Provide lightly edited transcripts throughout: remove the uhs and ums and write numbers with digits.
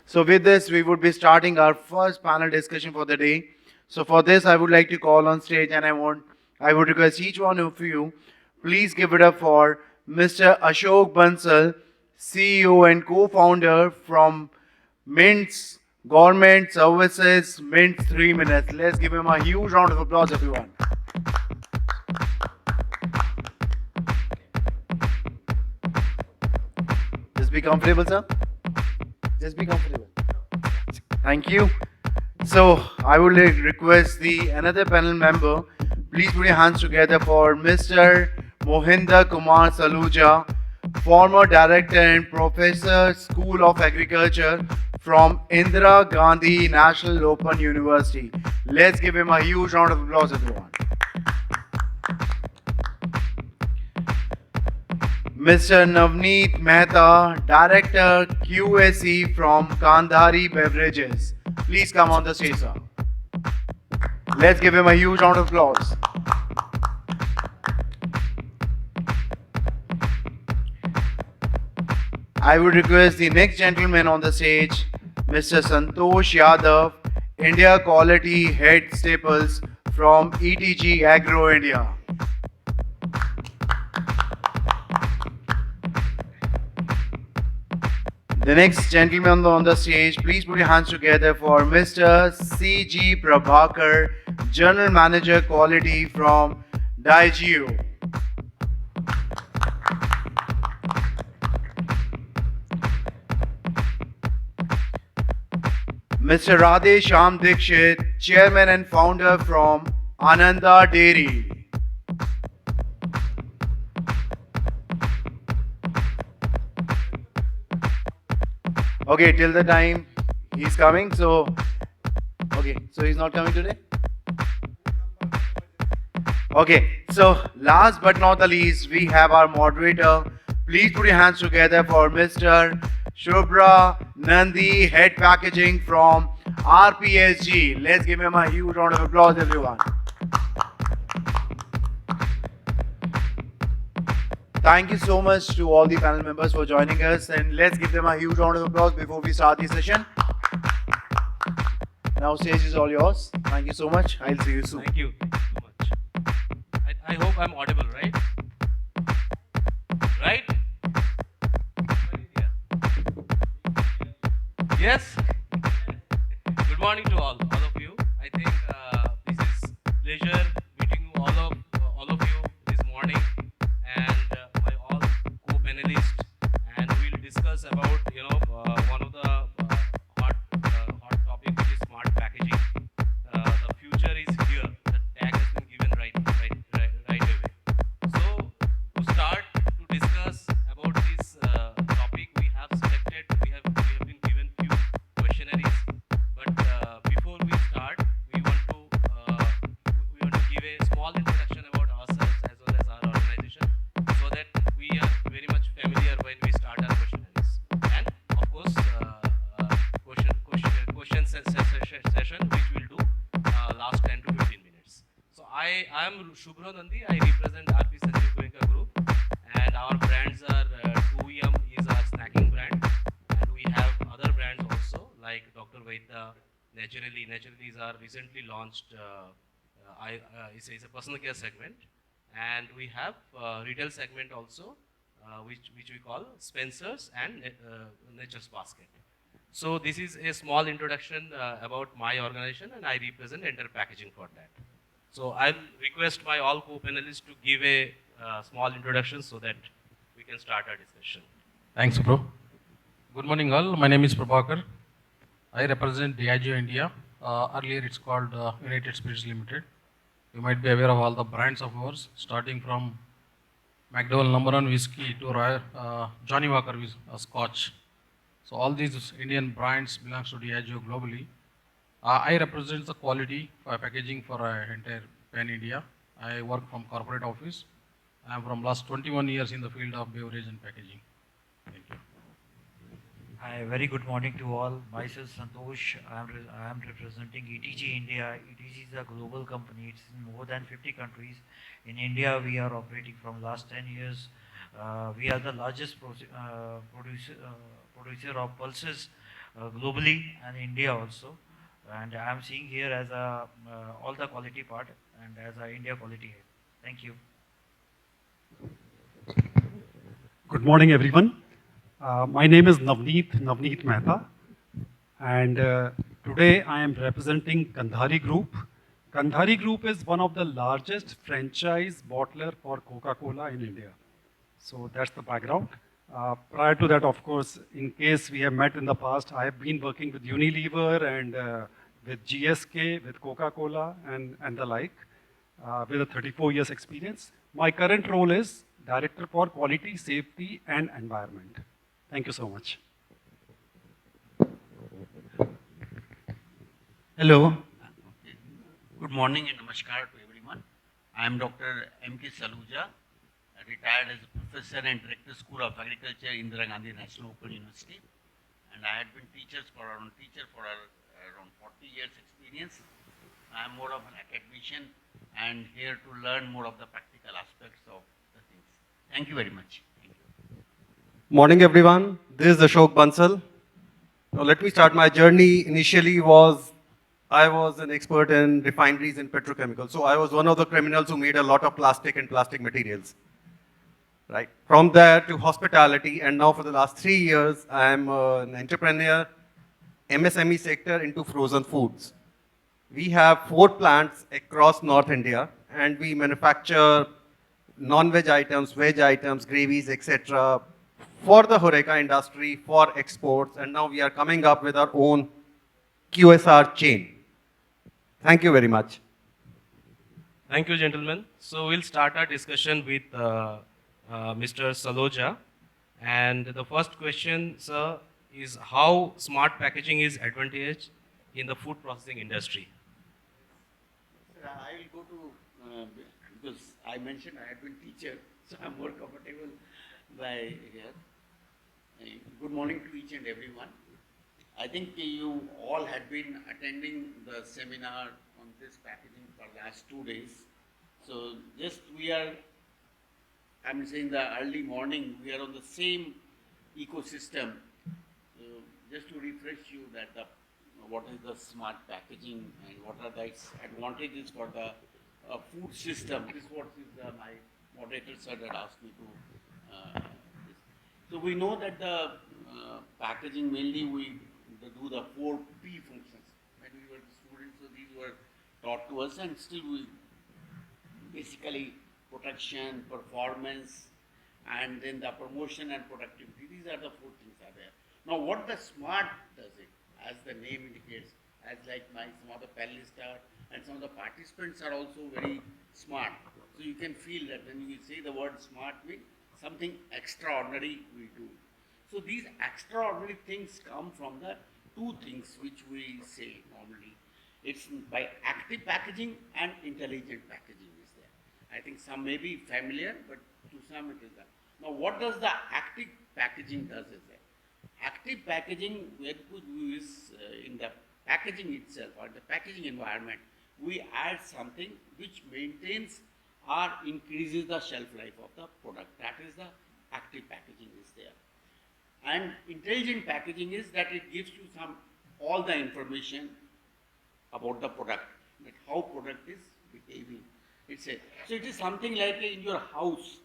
So with this, we would be starting our first panel discussion for the day. So for this, I would like to call on stage, and I would request each one of you, please give it up for Mr. Ashok Bansal, CEO and co-founder from Myints Gourmet Services. Myints 3 minutes. Let's give him a huge round of applause, everyone. Just be comfortable, sir. Just be comfortable. Thank you. So I would like request the another panel member. Please put your hands together for Mr. Mohinder Kumar Salooja, former director and professor, School of Agriculture from Indira Gandhi National Open University. Let's give him a huge round of applause, everyone. Mr. Navneet Mehta, Director QSE from Kandhari Beverages. Please come on the stage, sir. Let's give him a huge round of applause. I would request the next gentleman on the stage, Mr. Santosh Yadav, India Quality Head Staples from ETG AGRO India. The next gentleman on the stage, please put your hands together for Mr. C.G. Prabhakar, General Manager Quality from DIAGEO. Mr. Radhe Shyam Dikshit, Chairman and Founder from Ananda Dairy. Okay, till the time he's coming, so he's not coming today? Okay, so last but not the least, we have our moderator. Please put your hands together for Mr. Subhra Nandi, Head Packaging from RPSG. Let's give him a huge round of applause, everyone. Thank you so much to all the panel members for joining us, and let's give them a huge round of applause before we start the session. Now stage is all yours. Thank you so much. I'll see you soon. Thank you so much. I hope I'm audible, right? Right? Yes? Good morning to all of you. I think this is pleasure meeting all of you this morning, and my all co-panelists, and we'll discuss about one of the hot topic, which is smart packaging. The future is here. The tag has been given right away. So to start to discuss about this topic, we have been given few questionnaires. But before we start, we want to give a small introduction about ourselves as well as our organization, so that we are very much familiar when we start our questionnaires. And of course, question session, which we'll do last 10 to 15 minutes. So I am Subhra Nandi. I represent RP Sanjiv Goenka Group, and our brands are 2EM is our snacking brand, and we have other brands also like Dr. Vaidya, Naturally is our recently launched. It's a personal care segment, and we have retail segment also, which we call Spencer's and Nature's Basket. So this is a small introduction about my organization, and I represent entire packaging for that. So I'll request my all co-panelists to give a small introduction so that we can start our discussion. Thanks, bro. Good morning, all. My name is Prabhakar. I represent DIAGEO India. Earlier, it's called United Spirits Limited. You might be aware of all the brands of ours, starting from McDowell #1 whiskey to Johnny Walker Scotch. So all these Indian brands belongs to DIAGEO globally. I represent the quality for packaging for entire Pan India. I work from corporate office. I am from last 21 years in the field of beverage and packaging. Thank you. Hi, very good morning to all. Myself Santosh. I am representing ETG India. ETG is a global company. It's in more than 50 countries. In India, we are operating from last 10 years. We are the largest producer of pulses globally and India also. And I am seeing here as a all the quality part and as a India quality head. Thank you. Good morning, everyone. My name is Navneet Mehta, and today I am representing Kandhari Group. Kandhari Group is one of the largest franchise bottler for Coca-Cola in India. So that's the background. Prior to that, of course, in case we have met in the past, I have been working with Unilever and with GSK, with Coca-Cola and the like, with a 34 years experience. My current role is Director for Quality, Safety and Environment. Thank you so much. Hello. Good morning and namaskar to everyone. I am Dr. M.K. Salooja, retired as a professor and director School of Agriculture, Indira Gandhi National Open University. And I had been teacher for around 40 years experience. I am more of an academician and here to learn more of the practical aspects of the things. Thank you very much. Thank you. Morning everyone, this is Ashok Bansal. Now let me start. My journey initially I was an expert in refineries and petrochemicals. So I was one of the criminals who made a lot of plastic and plastic materials. Right. From there to hospitality, and now for the last 3 years, I am an entrepreneur, MSME sector into frozen foods. We have 4 plants across North India, and we manufacture non-veg items, veg items, gravies, etc. for the HoReCa industry, for exports, and now we are coming up with our own QSR chain. Thank you very much. Thank you, gentlemen. So we'll start our discussion with Mr. Salooja. And the first question, sir, is how smart packaging is advantage in the food processing industry? Sir, I will go to, because I mentioned I had been teacher, so I'm more comfortable by here. Good morning to each and everyone. I think you all had been attending the seminar on this packaging for the last 2 days. So just I'm saying the early morning, we are on the same ecosystem. So just to refresh you that what is the smart packaging and what are its advantages for the food system. This is what is my moderator sir had asked me to. So we know that the packaging mainly we do the 4 P functions. When we were students, so these were taught to us, and still we basically protection, performance, and then the promotion and productivity. These are the 4 things are there. Now, what the smart does it, as the name indicates, as like some of the panelists are, and some of the participants are also very smart. So you can feel that when you say the word smart, means something extraordinary we do. So these extraordinary things come from the 2 things which we say normally. It's by active packaging and intelligent packaging is there. I think some may be familiar, but to some it is that. Now what does the active packaging does is that? Active packaging, where we is in the packaging itself or the packaging environment, we add something which maintains or increases the shelf life of the product. That is the active packaging is there. And intelligent packaging is that it gives you all the information about the product, that how product is behaving. So it is something like in your house,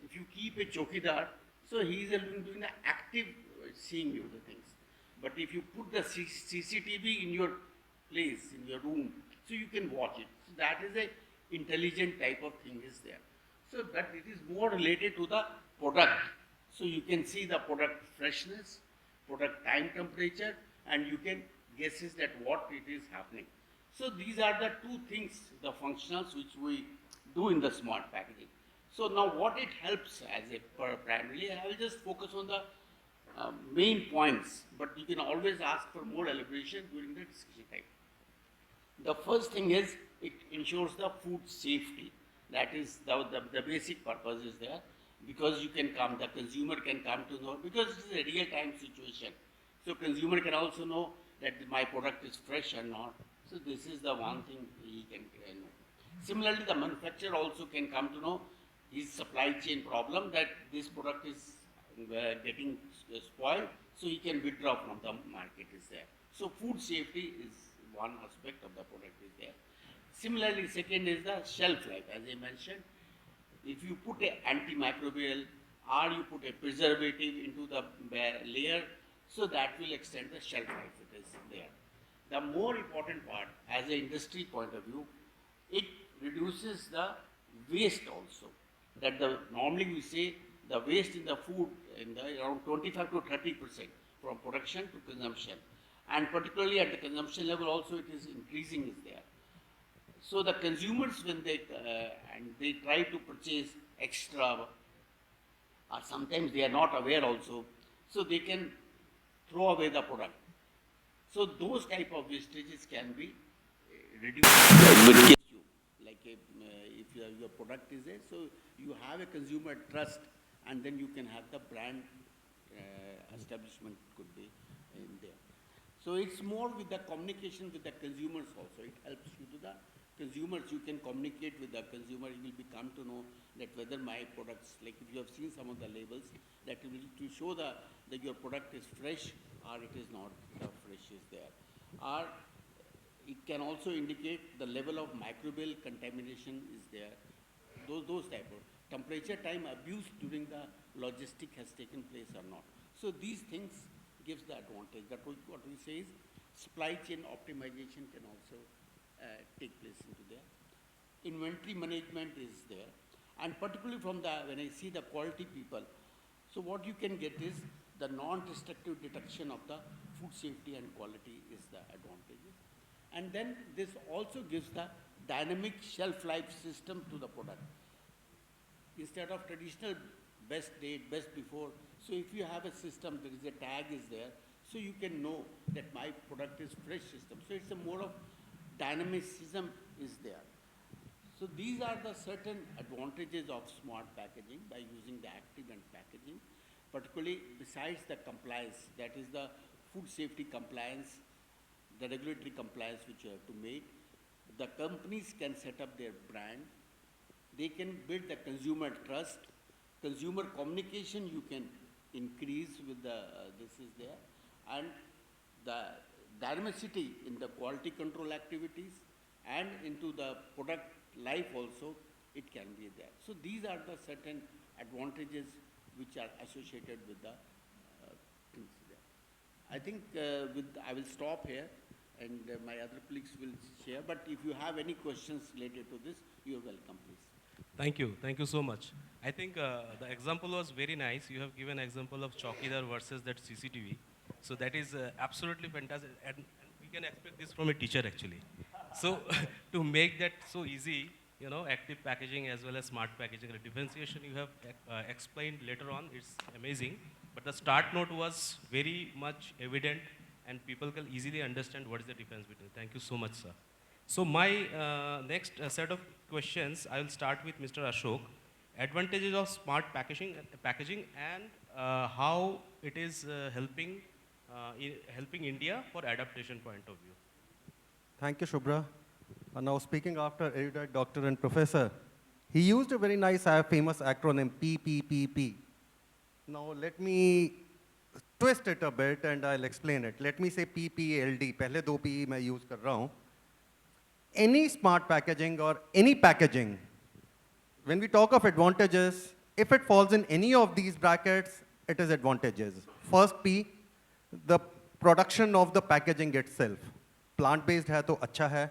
if you keep a chokidar, so he is doing the active seeing you the things. But if you put the CCTV in your place, in your room, so you can watch it. So that is a intelligent type of thing is there. So that it is more related to the product. So you can see the product freshness, product time temperature, and you can guesses that what it is happening. So these are the 2 things, the functionals which we do in the smart packaging. So now what it helps as a primarily, I will just focus on the main points, but you can always ask for more elaboration during the discussion time. The first thing is it ensures the food safety. That is the basic purpose is there, because you can come, the consumer can come to know, because it is a real-time situation. So consumer can also know that my product is fresh or not. So this is the one thing he can know. Similarly, the manufacturer also can come to know his supply chain problem, that this product is getting spoiled, so he can withdraw from the market is there. So food safety is one aspect of the product is there. Similarly, second is the shelf life. As I mentioned, if you put a antimicrobial or you put a preservative into the layer, so that will extend the shelf life it is there. The more important part, as an industry point of view, it reduces the waste also. That normally we say the waste in the food in the around 25 to 30% from production to consumption, and particularly at the consumption level also it is increasing is there. So the consumers when they try to purchase extra, or sometimes they are not aware also, so they can throw away the product. So those type of wastages can be reduced. Like if your product is there, so you have a consumer trust, and then you can have the brand establishment could be in there. So it's more with the communication with the consumers also. It helps you to the consumers. You can communicate with the consumer. You will come to know that whether my products, like if you have seen some of the labels, that will to show that your product is fresh or it is not fresh is there. Or it can also indicate the level of microbial contamination is there. Those type of temperature time abuse during the logistic has taken place or not. So these things gives the advantage. That what we say is supply chain optimization can also take place into there. Inventory management is there, and particularly from when I see the quality people, so what you can get is the non-destructive detection of the food safety and quality is the advantages. And then this also gives the dynamic shelf life system to the product. Instead of traditional best date, best before, so if you have a system, there is a tag is there, so you can know that my product is fresh system. So it's a more of dynamicism is there. So these are the certain advantages of smart packaging by using the active and packaging, particularly besides the compliance, that is the food safety compliance, the regulatory compliance which you have to make. The companies can set up their brand. They can build the consumer trust. Consumer communication you can increase with the, this is there. And the dynamicity in the quality control activities and into the product life also, it can be there. So these are the certain advantages which are associated with the things there. I think I will stop here, and my other colleagues will share. But if you have any questions related to this, you are welcome, please. Thank you so much. I think the example was very nice. You have given example of Chowkidar versus that CCTV. So that is absolutely fantastic, and we can expect this from a teacher actually. So to make that so easy, you know, active packaging as well as smart packaging, the differentiation you have explained later on, it's amazing. But the start note was very much evident, and people can easily understand what is the difference between. Thank you so much, sir. So my next set of questions, I will start with Mr. Ashok. Advantages of smart packaging and how it is helping India for adaptation point of view. Thank you, Subhra. Now speaking after erudite doctor and professor, he used a very nice famous acronym PPPP. Now let me twist it a bit and I'll explain it. Let me say PPLD. पहले दो P मैं use कर रहा हूँ. Any smart packaging or any packaging, when we talk of advantages, if it falls in any of these brackets, it is advantages. First P, the production of the packaging itself. Plant-based है तो अच्छा है,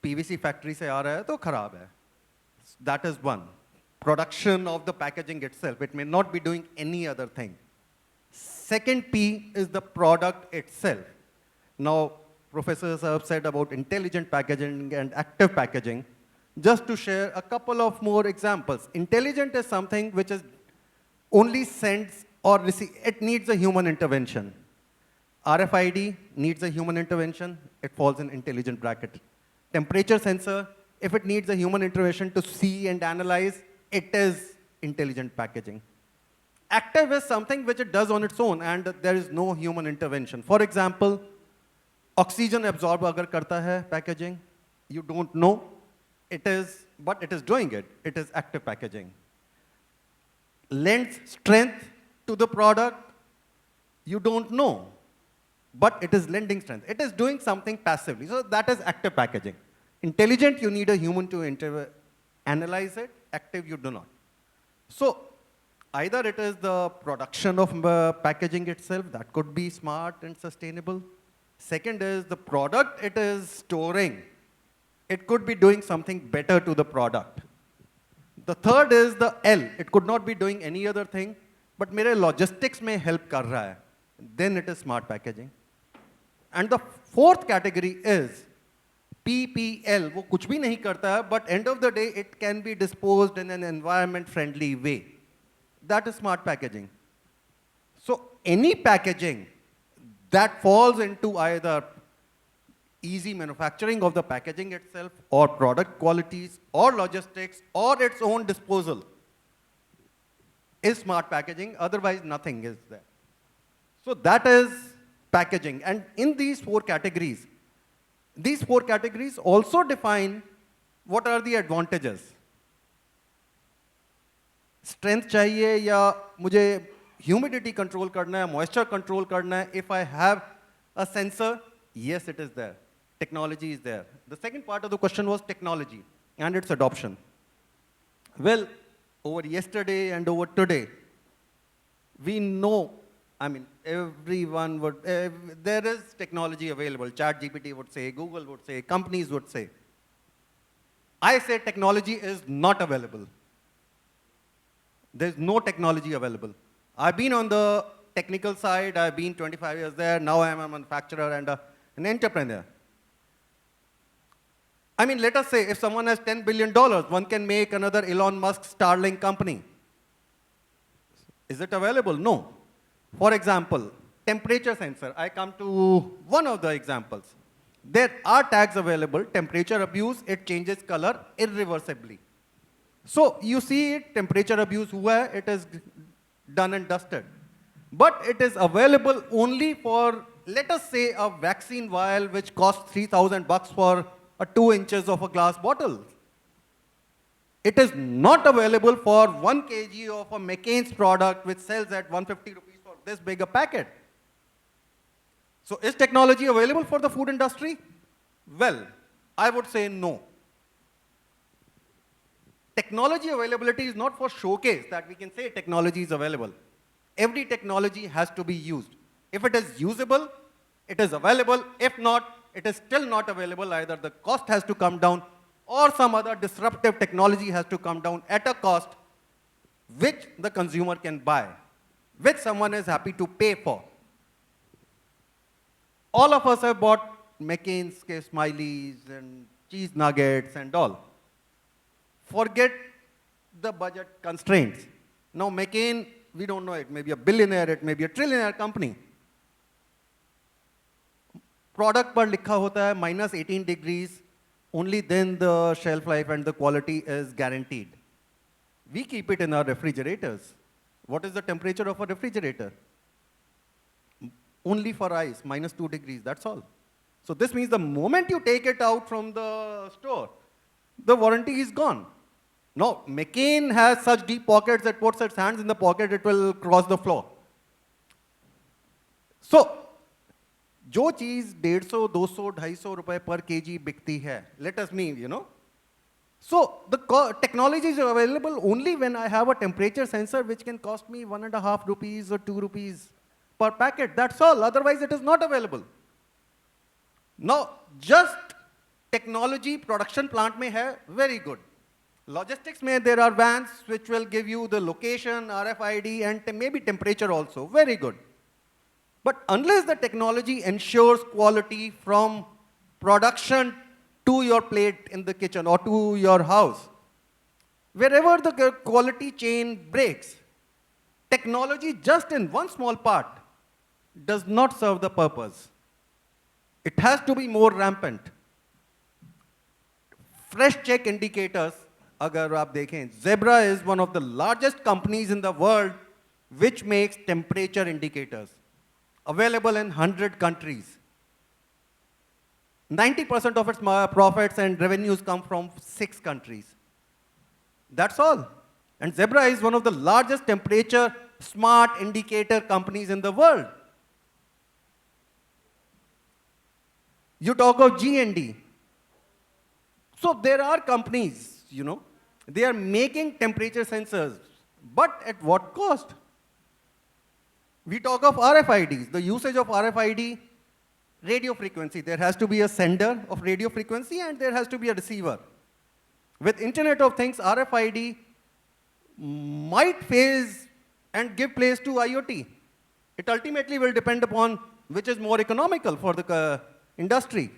PVC factory से आ रहा है तो खराब है. That is one. Production of the packaging itself. It may not be doing any other thing. Second P is the product itself. Now, professors have said about intelligent packaging and active packaging. Just to share a couple of more examples. Intelligent is something which is only sends or receive, it needs a human intervention. RFID needs a human intervention, it falls in intelligent bracket. Temperature sensor, if it needs a human intervention to see and analyze, it is intelligent packaging. Active is something which it does on its own and there is no human intervention. For example, oxygen absorb agar karta hai packaging, you don't know, it is, but it is doing it. It is active packaging. Lends strength to the product, you don't know, but it is lending strength. It is doing something passively. So that is active packaging. Intelligent, you need a human to analyze it. Active, you do not. So either it is the production of packaging itself, that could be smart and sustainable. Second is the product it is storing. It could be doing something better to the product. The third is the L. It could not be doing any other thing, but mere logistics mein help kar raha hai. Then it is smart packaging. And the fourth category is PPL. वो कुछ भी नहीं करता है, but end of the day, it can be disposed in an environment-friendly way. That is smart packaging. So any packaging that falls into either easy manufacturing of the packaging itself, or product qualities, or logistics, or its own disposal is smart packaging. Otherwise, nothing is there. So that is packaging. And in these four categories also define what are the advantages. Strength चाहिए या मुझे humidity control करना है, moisture control करना है. If I have a sensor, yes, it is there. Technology is there. The second part of the question was technology and its adoption. Well, over yesterday and over today, we know, I mean, everyone would, there is technology available. ChatGPT would say, Google would say, companies would say. I say technology is not available. There's no technology available. I've been on the technical side. I've been 25 years there. Now I'm a manufacturer and an entrepreneur. I mean, let us say if someone has $10 billion, one can make another Elon Musk Starlink company. Is it available? No. For example, temperature sensor. I come to one of the examples. There are tags available. Temperature abuse, it changes color irreversibly. So you see it, temperature abuse hua hai, it is done and dusted. But it is available only for, let us say, a vaccine vial which costs $3,000 for 2 inches of a glass bottle. It is not available for 1 kg of a McCain's product which sells at 150 rupees for this big a packet. So is technology available for the food industry? Well, I would say no. Technology availability is not for showcase that we can say technology is available. Every technology has to be used. If it is usable, it is available. If not, it is still not available. Either the cost has to come down or some other disruptive technology has to come down at a cost which the consumer can buy, which someone is happy to pay for. All of us have bought McCain's Smileys and cheese nuggets and all. Forget the budget constraints. Now McCain, we don't know, it may be a billionaire, it may be a trillionaire company. Product पर लिखा होता है minus 18 degrees, only then the shelf life and the quality is guaranteed. We keep it in our refrigerators. What is the temperature of a refrigerator? Only for ice, minus 2 degrees, that's all. So this means the moment you take it out from the store, the warranty is gone. No, McCain has such deep pockets that puts its hands in the pocket, it will cross the floor. So, जो चीज 150, 200, 250 रुपए per kg बिकती है, let us mean, you know. So the technology is available only when I have a temperature sensor which can cost me 1.5 rupees or 2 rupees per packet. That's all. Otherwise, it is not available. Now, just technology production plant में है, very good. Logistics में there are vans which will give you the location, RFID, and maybe temperature also. Very good. But unless the technology ensures quality from production to your plate in the kitchen or to your house, wherever the quality chain breaks, technology just in one small part does not serve the purpose. It has to be more rampant. Fresh check indicators, agar aap dekhen, Zebra is one of the largest companies in the world which makes temperature indicators, available in 100 countries. 90% of its profits and revenues come from 6 countries. That's all. And Zebra is one of the largest temperature smart indicator companies in the world. You talk of G&D. So there are companies, they are making temperature sensors, but at what cost? We talk of RFIDs, the usage of RFID, radio frequency. There has to be a sender of radio frequency and there has to be a receiver. With Internet of Things, RFID might phase and give place to IoT. It ultimately will depend upon which is more economical for the industry.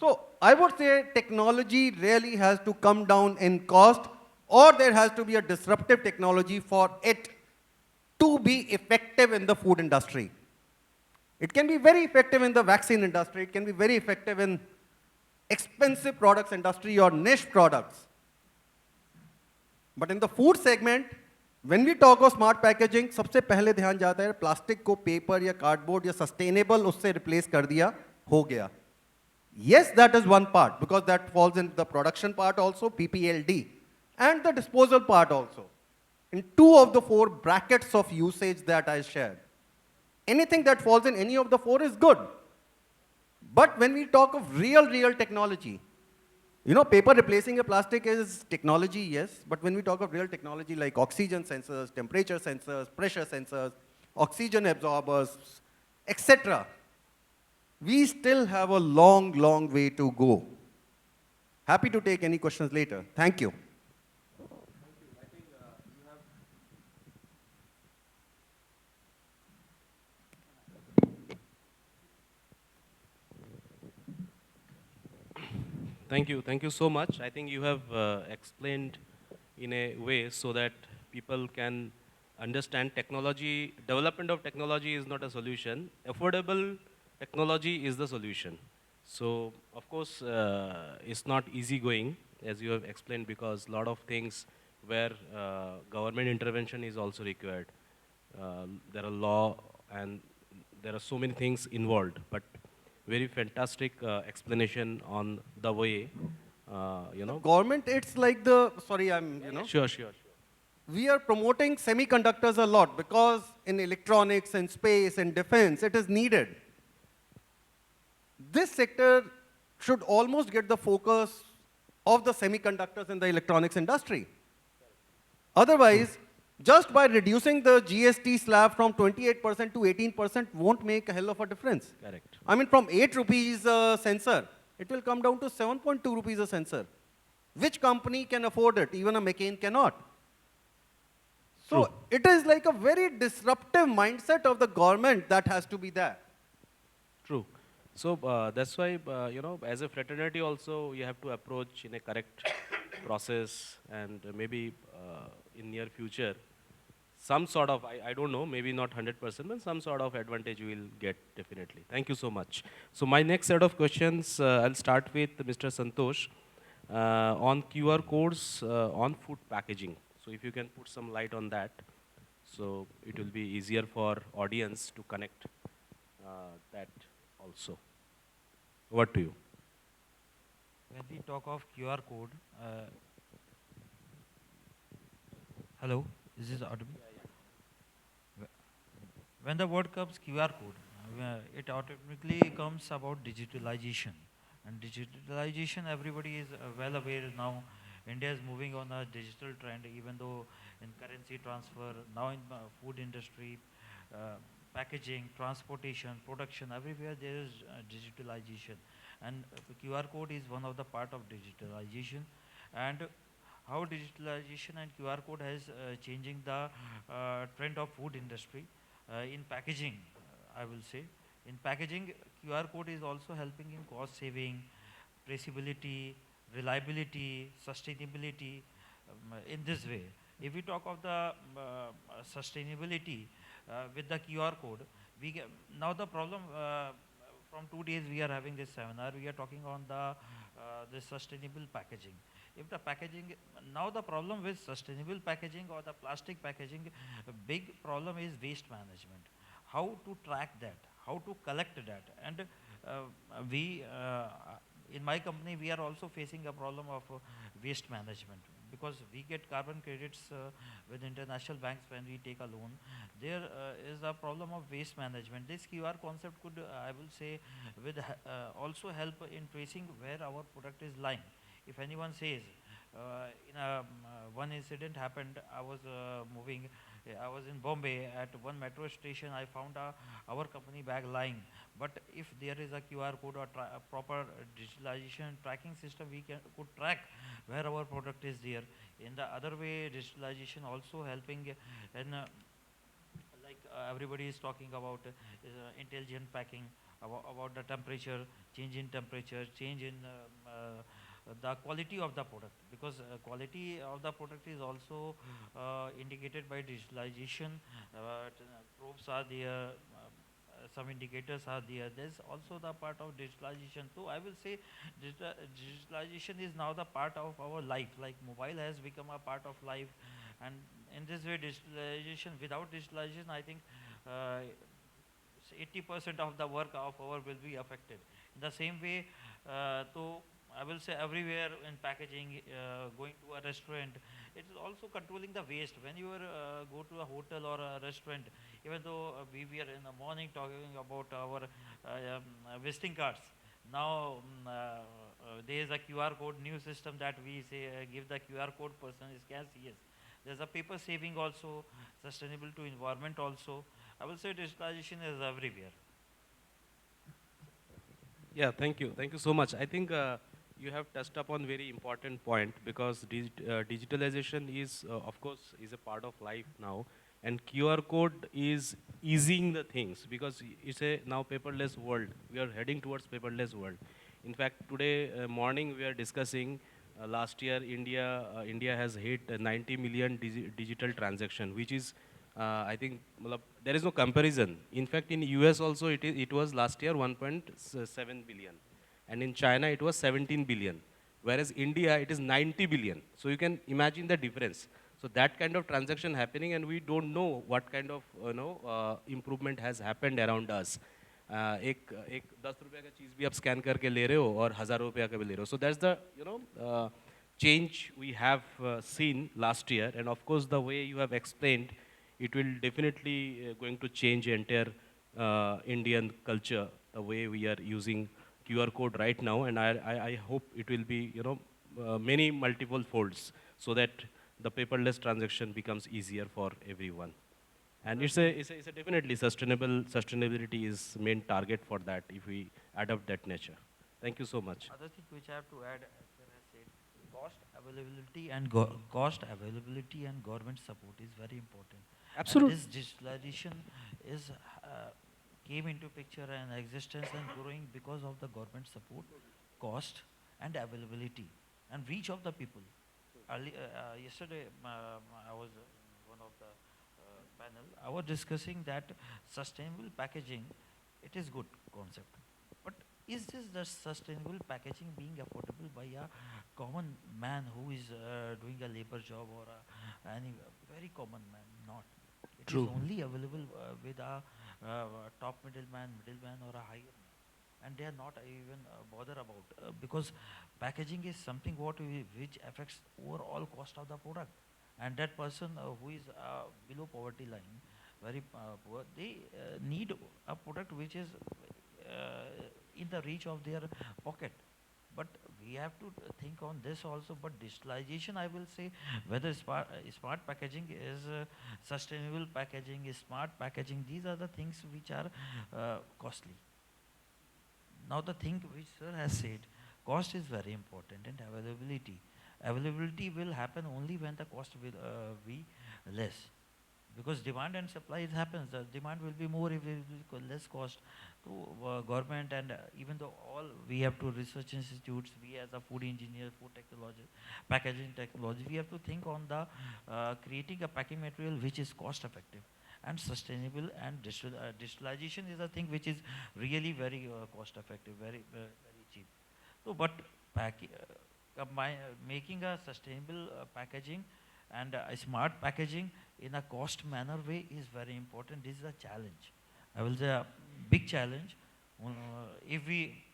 So I would say technology really has to come down in cost, or there has to be a disruptive technology for it to be effective in the food industry. It can be very effective in the vaccine industry. It can be very effective in expensive products industry or niche products. But in the food segment, when we talk of smart packaging, सबसे पहले ध्यान जाता है plastic को paper या cardboard या sustainable उससे replace कर दिया हो गया. Yes, that is one part because that falls in the production part also, PPLD, and the disposal part also. In 2 of the 4 brackets of usage that I shared. Anything that falls in any of the 4 is good. But when we talk of real technology, paper replacing a plastic is technology, yes, but when we talk of real technology like oxygen sensors, temperature sensors, pressure sensors, oxygen absorbers, etc., we still have a long way to go. Happy to take any questions later. Thank you. Thank you so much. I think you have explained in a way so that people can understand technology, development of technology is not a solution. Affordable technology is the solution. So, of course, it's not easy going, as you have explained, because a lot of things where government intervention is also required. There are law and there are so many things involved, but very fantastic explanation on the way, Government, it's like the, sorry, Sure. we are promoting semiconductors a lot because in electronics and space and defense, it is needed. This sector should almost get the focus of the semiconductors in the electronics industry. Otherwise, just by reducing the GST slab from 28% to 18% won't make a hell of a difference. Correct. I mean, from 8 rupees a sensor, it will come down to 7.2 rupees a sensor. Which company can afford it? Even a McCain cannot. So True. it is like a very disruptive mindset of the government that has to be there. True. So that's why, as a fraternity also, you have to approach in a correct process, and maybe in near future, some sort of, I don't know, maybe not 100%, but some sort of advantage we will get definitely. Thank you so much. So my next set of questions, I'll start with Mr. Santosh on QR codes on food packaging. So if you can put some light on that, so it will be easier for audience to connect that also. Over to you. When we talk of QR code, hello, is this audible? When the word comes QR code, it automatically comes about digitalization. And digitalization, everybody is well aware now. India is moving on a digital trend, even though in currency transfer, now in food industry, packaging, transportation, production, everywhere there is digitalization. And QR code is one of the part of digitalization. And how digitalization and QR code has changing the trend of food industry. In packaging, I will say. In packaging, QR code is also helping in cost saving, traceability, reliability, sustainability in this way. If we talk of the sustainability with the QR code, now the problem from 2 days we are having this seminar, we are talking on the sustainable packaging. If the packaging, now the problem with sustainable packaging or the plastic packaging, a big problem is waste management. How to track that, how to collect that. And in my company, we are also facing a problem of waste management. because we get carbon credits with international banks when we take a loan. There is a problem of waste management. This QR concept could, I will say, also help in tracing where our product is lying. If anyone says, one incident happened, I was I was in Bombay at one metro station, I found our company bag lying. But if there is a QR code or a proper digitalization tracking system, we could track where our product is there. In the other way, digitalization also helping in everybody is talking about intelligent packing, about the temperature, change in the quality of the product, because quality of the product is also indicated by digitalization. Probes are there, some indicators are there. There's also the part of digitalization. So I will say digitalization is now the part of our life, like mobile has become a part of life. And in this way, digitalization, without digitalization, I think 80% of the work of our will be affected. In the same way, so I will say everywhere in packaging, going to a restaurant, it is also controlling the waste. When you go to a hotel or a restaurant, even though we were in the morning talking about our visiting cards, now there is a QR code new system that we say give the QR code, person scans, yes. There's a paper saving also, sustainable to environment also. I will say digitalization is everywhere. Yeah, thank you. Thank you so much. I think you have touched upon very important point, because digitalization is, of course, is a part of life now, and QR code is easing the things, because it's a now paperless world. We are heading towards paperless world. In fact, today morning we are discussing last year India has hit 90 million digital transaction, which is I think there is no comparison. In fact, in US also it was last year 1.7 billion, and in China it was 17 billion, whereas India it is 90 billion. So you can imagine the difference. So that kind of transaction happening, and we don't know what kind of improvement has happened around us. एक एक 10 रुपये का चीज़ भी आप scan करके ले रहे हो और 1000 रुपये का भी ले रहे हो. So that's the change we have seen last year, and of course the way you have explained, it will definitely going to change entire Indian culture, the way we are using QR code right now, and I hope it will be many multiple folds, so that the paperless transaction becomes easier for everyone. And it's a definitely sustainability is main target for that if we adopt that nature. Thank you so much. Other thing which I have to add, as sir has said, cost availability and government support is very important. Absolutely. And this digitalization is came into picture and existence and growing because of the government support, cost and availability and reach of the people. Yesterday, I was one of the panel. I was discussing that sustainable packaging, it is good concept, but is this the sustainable packaging being affordable by a common man who is doing a labor job or any very common man? Not. It True. is only available with a top middleman or a higher man, and they are not even bother about because packaging is something which affects overall cost of the product, and that person who is below poverty line, very poor, they need a product which is in the reach of their pocket. But we have to think on this also. But digitalization, I will say, whether smart packaging is sustainable packaging, is smart packaging, these are the things which are costly. Now the thing which sir has said, cost is very important, and availability. Availability will happen only when the cost will be less. Because demand and supply, it happens. The demand will be more if it will be less cost. So government and even though all we have to research institutes, we as a food engineer, food technology, packaging technology, we have to think on the creating a packing material which is cost effective and sustainable, and digitalization is a thing which is really very cost effective, very cheap. So but making a sustainable packaging and a smart packaging in a cost manner way is very important. This is a challenge. I will say a big challenge. If we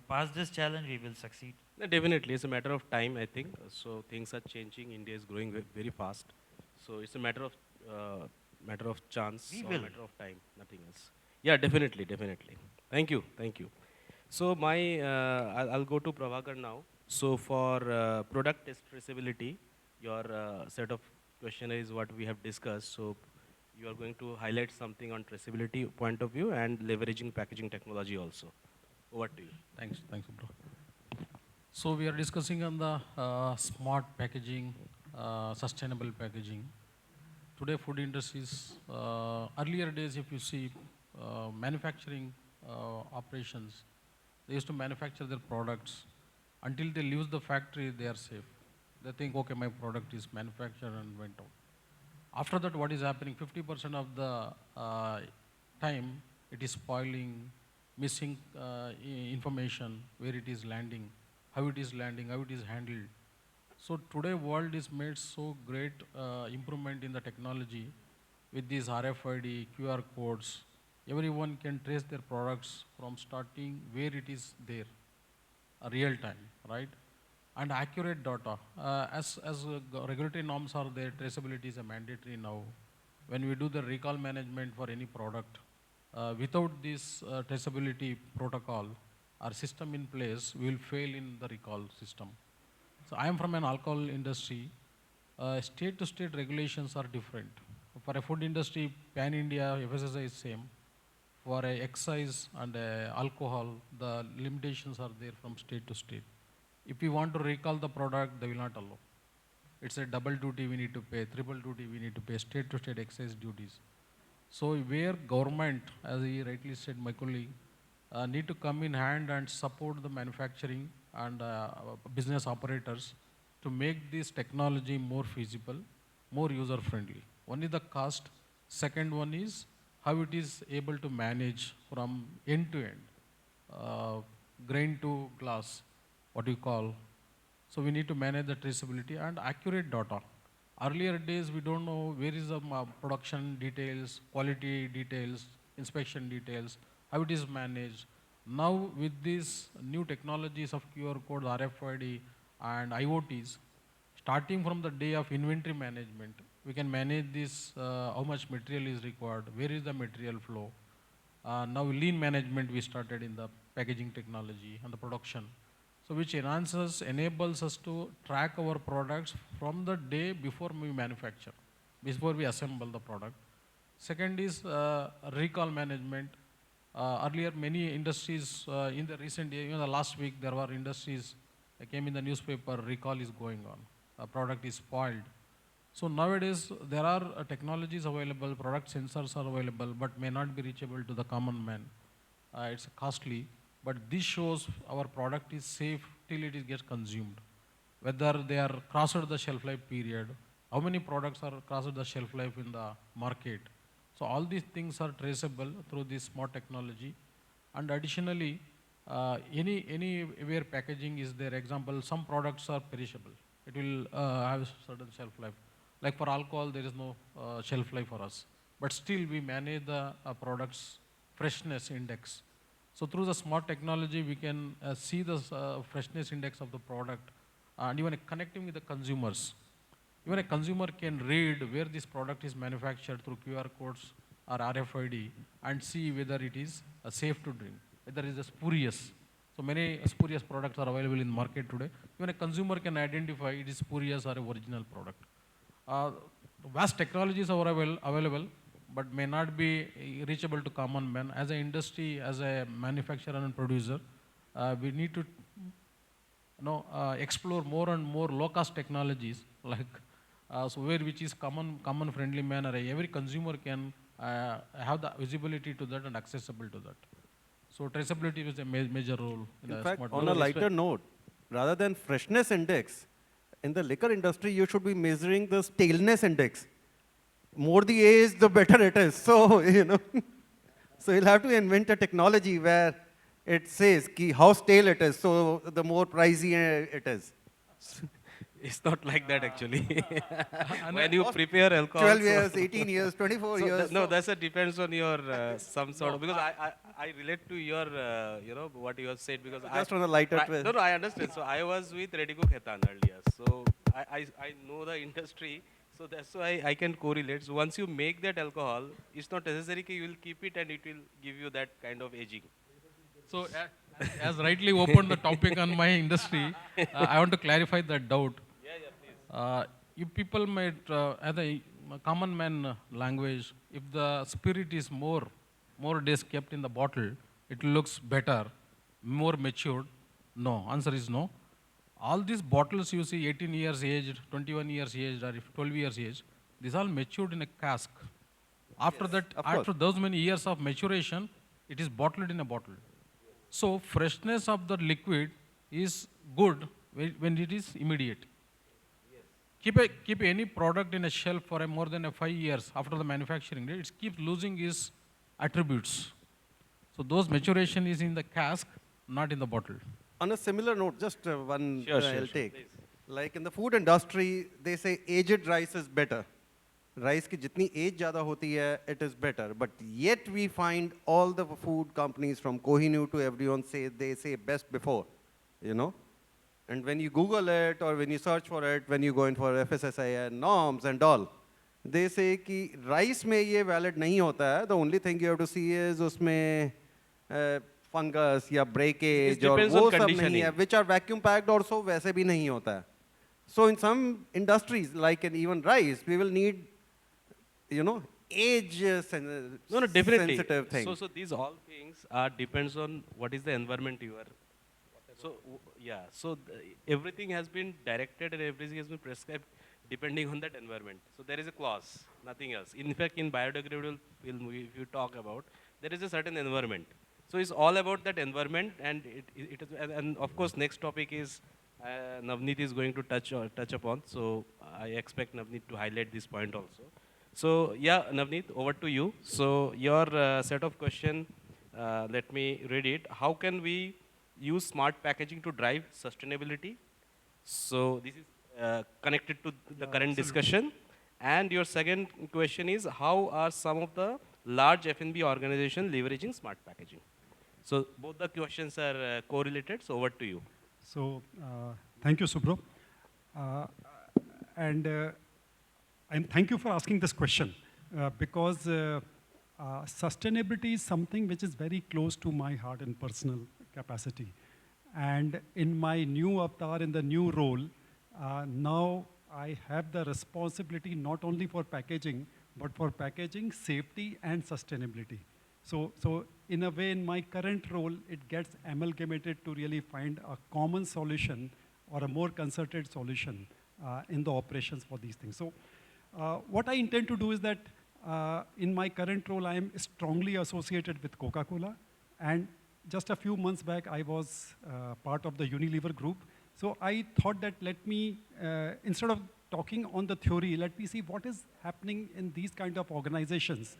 pass this challenge, we will succeed. No, definitely, it's a matter of time, I think. So things are changing. India is growing very fast. So it's a matter of chance We or will. matter of time, nothing else. Yeah, definitely, definitely. Thank you, thank you. So I'll go to Prabhakar now. So for product test traceability, your set of questionnaire is what we have discussed. So you are going to highlight something on traceability point of view and leveraging packaging technology also. Over to you. Thanks, Subhra. So we are discussing on the smart packaging, sustainable packaging. Today, food industries, earlier days, if you see manufacturing operations, they used to manufacture their products. Until they leave the factory, they are safe. They think, okay, my product is manufactured and went out. After that, what is happening? 50% of the time, it is spoiling, missing information, where it is landing, how it is handled. So today, world is made so great improvement in the technology with these RFID, QR codes. Everyone can trace their products from starting where it is there, real time, right? And accurate data. As regulatory norms are there, traceability is a mandatory now. When we do the recall management for any product, without this traceability protocol or system in place, we will fail in the recall system. So I am from an alcohol industry. State to state regulations are different. For a food industry, pan-India, FSSI is same. For a excise and alcohol, the limitations are there from state to state. If we want to recall the product, they will not allow. It's a double duty we need to pay, triple duty we need to pay, state to state excise duties. So where government, as he rightly said, my colleague, need to come in hand and support the manufacturing and business operators to make this technology more feasible, more user friendly. One is the cost, second one is how it is able to manage from end to end, grain to glass, what you call. So we need to manage the traceability and accurate data. Earlier days, we don't know where is the production details, quality details, inspection details, how it is managed. Now with these new technologies of QR code, RFID and IoTs, starting from the day of inventory management, we can manage this, how much material is required, where is the material flow. Now lean management we started in the packaging technology and the production. So which enables us to track our products from the day before we manufacture, before we assemble the product. Second is recall management. Earlier many industries in the recent year, the last week there were industries that came in the newspaper, recall is going on, a product is spoiled. So nowadays there are technologies available, product sensors are available, but may not be reachable to the common man. It's costly. But this shows our product is safe till it gets consumed. Whether they are crossed the shelf life period, how many products are crossed the shelf life in the market. So all these things are traceable through this smart technology. And additionally, anywhere packaging is there. Example, some products are perishable. It will have a certain shelf life. Like for alcohol, there is no shelf life for us. But still we manage the product's freshness index. So through the smart technology, we can see the freshness index of the product and even connecting with the consumers. Even a consumer can read where this product is manufactured through QR codes or RFID and see whether it is safe to drink, whether it is spurious. So many spurious products are available in market today. Even a consumer can identify it is spurious or a original product. Vast technologies are available, but may not be reachable to common man. As an industry, as a manufacturer and producer, we need to explore more and more low-cost technologies, like so which is common friendly manner. Every consumer can have the visibility to that and accessible to that. So traceability is a major role. In fact, on a lighter note, rather than freshness index, in the liquor industry, you should be measuring the staleness index. More the age, the better it is. So, so you'll have to invent a technology where it says how stale it is, so the more pricey it is. It's not like that actually. And When you prepare alcohol. 12 so- years, 18 years, 24 so years. no, that's a depends on your some sort of, because I relate to your what you have said, because Just on a lighter twist. no, I understand. So I was with Redico Khetan earlier, so I know the industry, so that's why I can correlate. So once you make that alcohol, it's not necessary that you will keep it and it will give you that kind of aging. So, as rightly opened the topic on my industry, I want to clarify that doubt. Yeah, please. You people might, as a common man language, if the spirit is more days kept in the bottle, it looks better, more matured. No, answer is no. All these bottles you see 18 years aged, 21 years aged, or if 12 years aged, these all matured in a cask. After that, of course. after those many years of maturation, it is bottled in a bottle. So freshness of the liquid is good when it is immediate. Keep any product in a shelf for more than 5 years after the manufacturing date, it keeps losing its attributes. So those maturation is in the cask, not in the bottle. On a similar note, just one Sure, I'll sure, take. please. Like in the food industry, they say aged rice is better. Rice की जितनी age ज़्यादा होती है, it is better. But yet we find all the food companies from Kohinoor to everyone they say best before, you know. And when you Google it or when you search for it, when you go in for FSSAI and norms and all, they say कि rice में ये valid नहीं होता है. The only thing you have to see is उसमें fungus या breakage It और depends वो on सब नहीं conditioning. है, which are vacuum packed also वैसे भी नहीं होता है. So in some industries, like in even rice, we will need, age No, definitely. sensitive thing. So these all things are depends on what is the environment you are. So yeah, so everything has been directed and everything has been prescribed depending on that environment. So there is a clause, nothing else. In fact, in biodegradable film, if you talk about, there is a certain environment. So it's all about that environment, and it is, and of course, next topic is Navneet is going to touch upon. So I expect Navneet to highlight this point also. So yeah, Navneet, over to you. So your set of question, let me read it. How can we use smart packaging to drive sustainability? So this is connected to the current discussion. And your second question is, how are some of the large F&B organizations leveraging smart packaging? So both the questions are correlated. So over to you. So, thank you, Subhra. And thank you for asking this question because sustainability is something which is very close to my heart in personal capacity. And in my new avatar, in the new role, now I have the responsibility not only for packaging, but for packaging, safety, and sustainability. So in a way, in my current role, it gets amalgamated to really find a common solution or a more concerted solution in the operations for these things. So what I intend to do is that in my current role, I am strongly associated with Coca-Cola. And just a few months back, I was part of the Unilever group. So I thought that let me, instead of talking on the theory, let me see what is happening in these kind of organizations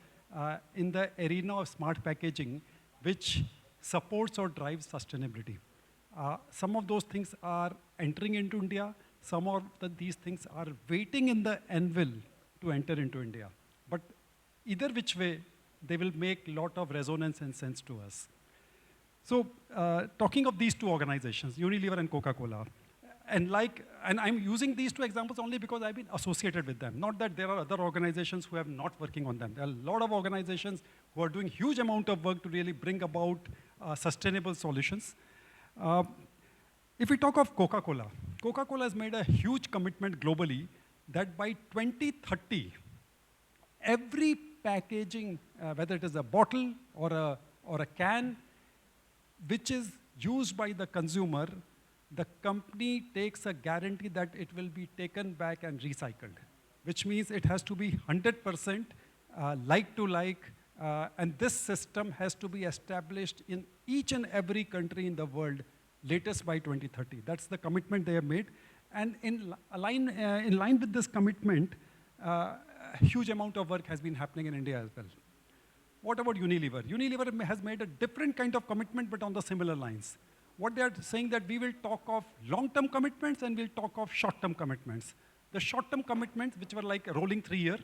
in the arena of smart packaging, which supports or drives sustainability. Some of those things are entering into India. Some of these things are waiting in the anvil to enter into India. But either which way, they will make a lot of resonance and sense to us. So talking of these two organizations, Unilever and Coca-Cola, and I'm using these two examples only because I've been associated with them. Not that there are other organizations who are not working on them. There are a lot of organizations who are doing huge amount of work to really bring about sustainable solutions. If we talk of Coca-Cola, Coca-Cola has made a huge commitment globally that by 2030, every packaging, whether it is a bottle or a can, which is used by the consumer, the company takes a guarantee that it will be taken back and recycled, which means it has to be 100% like to like, and this system has to be established in each and every country in the world, latest by 2030. That's the commitment they have made. And in line with this commitment, a huge amount of work has been happening in India as well. What about Unilever? Unilever has made a different kind of commitment, but on the similar lines. what they are saying that we will talk of long-term commitments and we'll talk of short-term commitments. The short-term commitments, which were like a rolling 3-year,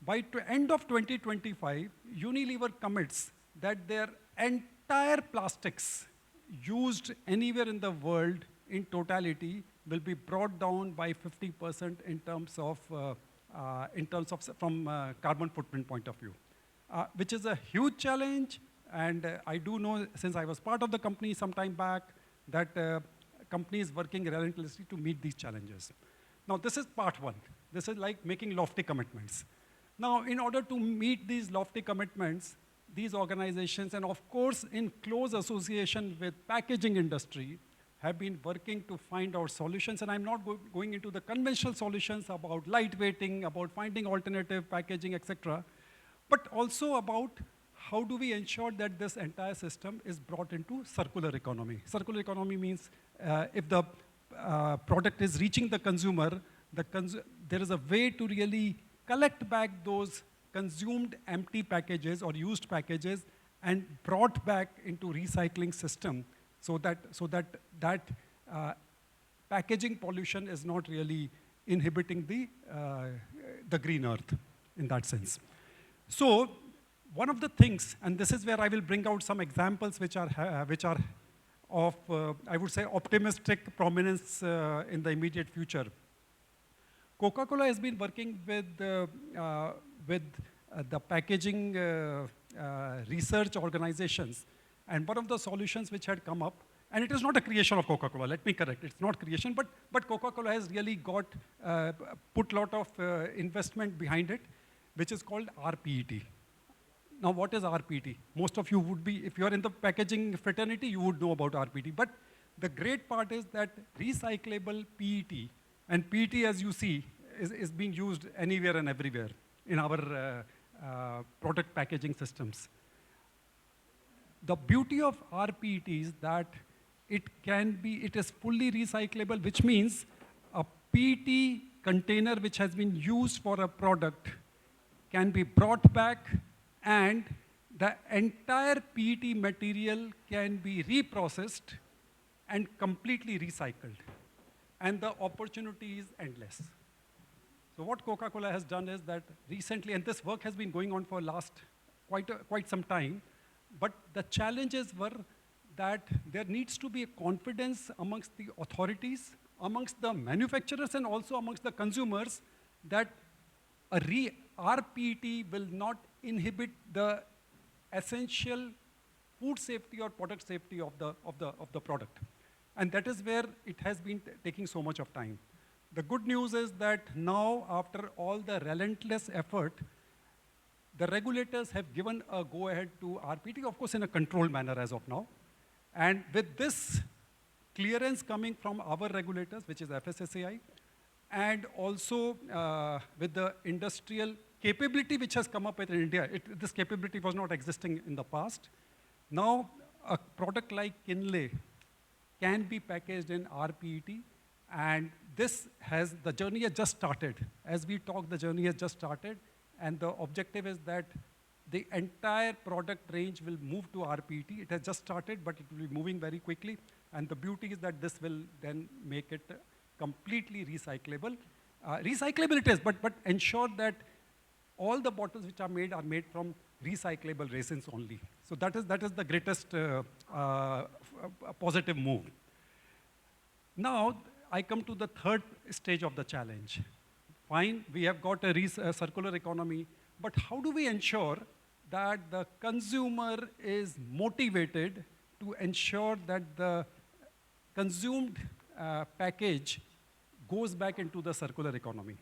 by end of 2025, Unilever commits that their entire plastics used anywhere in the world in totality will be brought down by 50% in terms of from carbon footprint point of view, which is a huge challenge. And I do know, since I was part of the company some time back, that company is working relentlessly to meet these challenges. Now, this is part one. This is like making lofty commitments. Now, in order to meet these lofty commitments, these organizations, and of course, in close association with packaging industry, have been working to find out solutions. And I'm not going into the conventional solutions about lightweighting, about finding alternative packaging, etc., but also about how do we ensure that this entire system is brought into circular economy. Circular economy means if the product is reaching the consumer, there is a way to really collect back those consumed empty packages or used packages and brought back into recycling system so that packaging pollution is not really inhibiting the green earth in that sense. So one of the things, and this is where I will bring out some examples which are of, I would say, optimistic prominence in the immediate future. Coca-Cola has been working with the packaging research organizations, and one of the solutions which had come up, and it is not a creation of Coca-Cola, let me correct, it's not creation, but Coca-Cola has really put a lot of investment behind it, which is called RPET. Now, what is RPET? Most of you would be, if you are in the packaging fraternity, you would know about RPET. But the great part is that recyclable PET, and PET, as you see, is being used anywhere and everywhere in our product packaging systems. The beauty of RPET is that it is fully recyclable, which means a PET container which has been used for a product can be brought back, and the entire PET material can be reprocessed and completely recycled. And the opportunity is endless. So what Coca-Cola has done is that recently, and this work has been going on for last quite some time, but the challenges were that there needs to be a confidence amongst the authorities, amongst the manufacturers, and also amongst the consumers that RPET will not inhibit the essential food safety or product safety of the product. And that is where it has been taking so much of time. The good news is that now, after all the relentless effort, the regulators have given a go-ahead to RPET, of course in a controlled manner as of now. And with this clearance coming from our regulators, which is FSSAI, and also with the industrial capability which has come up with in India. This capability was not existing in the past. Now, a product like Kinley can be packaged in RPET, and the journey has just started. As we talk, the journey has just started, and the objective is that the entire product range will move to RPET. It has just started, but it will be moving very quickly, and the beauty is that this will then make it completely recyclable. Recyclable it is, but ensure that all the bottles which are made from recyclable resins only. So that is the greatest positive move. Now, I come to the third stage of the challenge. Fine, we have got a circular economy, but how do we ensure that the consumer is motivated to ensure that the consumed package goes back into the circular economy?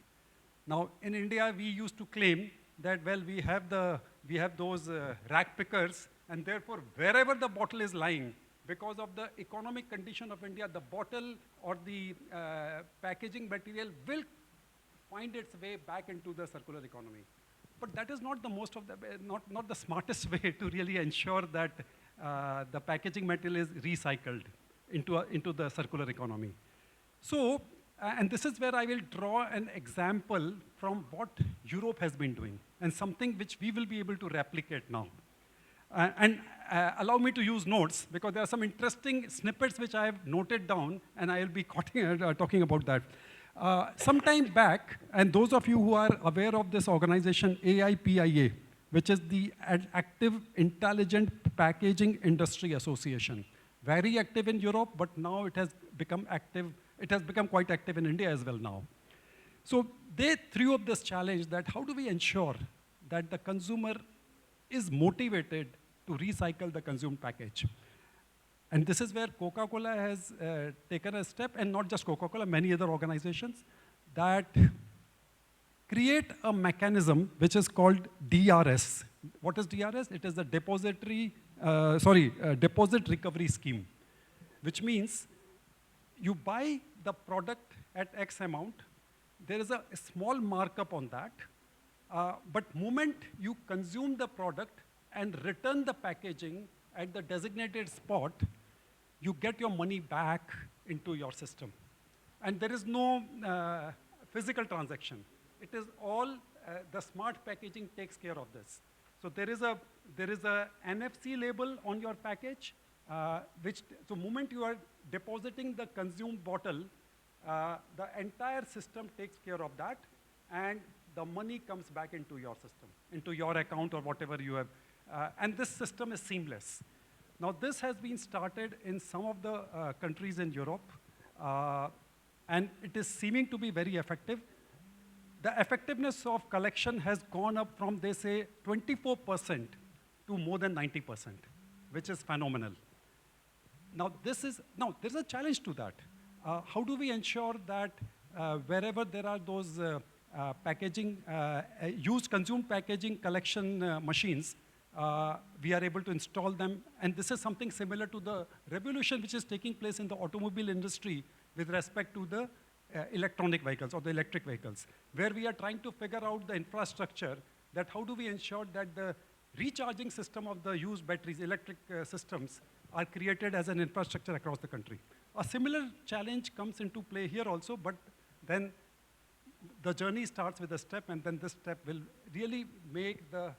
Now, in India, we used to claim that, well, we have those rack pickers, and therefore, wherever the bottle is lying, because of the economic condition of India, the bottle or the packaging material will find its way back into the circular economy. But that is not not the smartest way to really ensure that the packaging material is recycled into the circular economy. So, and this is where I will draw an example from what Europe has been doing, and something which we will be able to replicate now. And allow me to use notes because there are some interesting snippets which I have noted down, and I'll be talking about that. Some time back, and those of you who are aware of this organization, AIPIA, which is the Active Intelligent Packaging Industry Association. Very active in Europe, but now it has become active. It has become quite active in India as well now. So they threw up this challenge that how do we ensure that the consumer is motivated to recycle the consumed package? And this is where Coca-Cola has taken a step, and not just Coca-Cola, many other organizations that create a mechanism which is called DRS. What is DRS? It is the deposit recovery scheme, which means you buy the product at X amount, there is a small markup on that, but moment you consume the product and return the packaging at the designated spot, you get your money back into your system. And there is no physical transaction. It is all, the smart packaging takes care of this. So there is a NFC label on your package, so moment you are depositing the consumed bottle, the entire system takes care of that, and the money comes back into your system, into your account or whatever you have. And this system is seamless. Now this has been started in some of the countries in Europe, and it is seeming to be very effective. The effectiveness of collection has gone up from, they say, 24% to more than 90%, which is phenomenal. Now there's a challenge to that. How do we ensure that wherever there are those used consumed packaging collection machines, we are able to install them? And this is something similar to the revolution which is taking place in the automobile industry with respect to the electronic vehicles or the electric vehicles, where we are trying to figure out the infrastructure, that how do we ensure that the recharging system of the used batteries, electric systems, are created as an infrastructure across the country. A similar challenge comes into play here also, but then the journey starts with a step, and then this step will really make the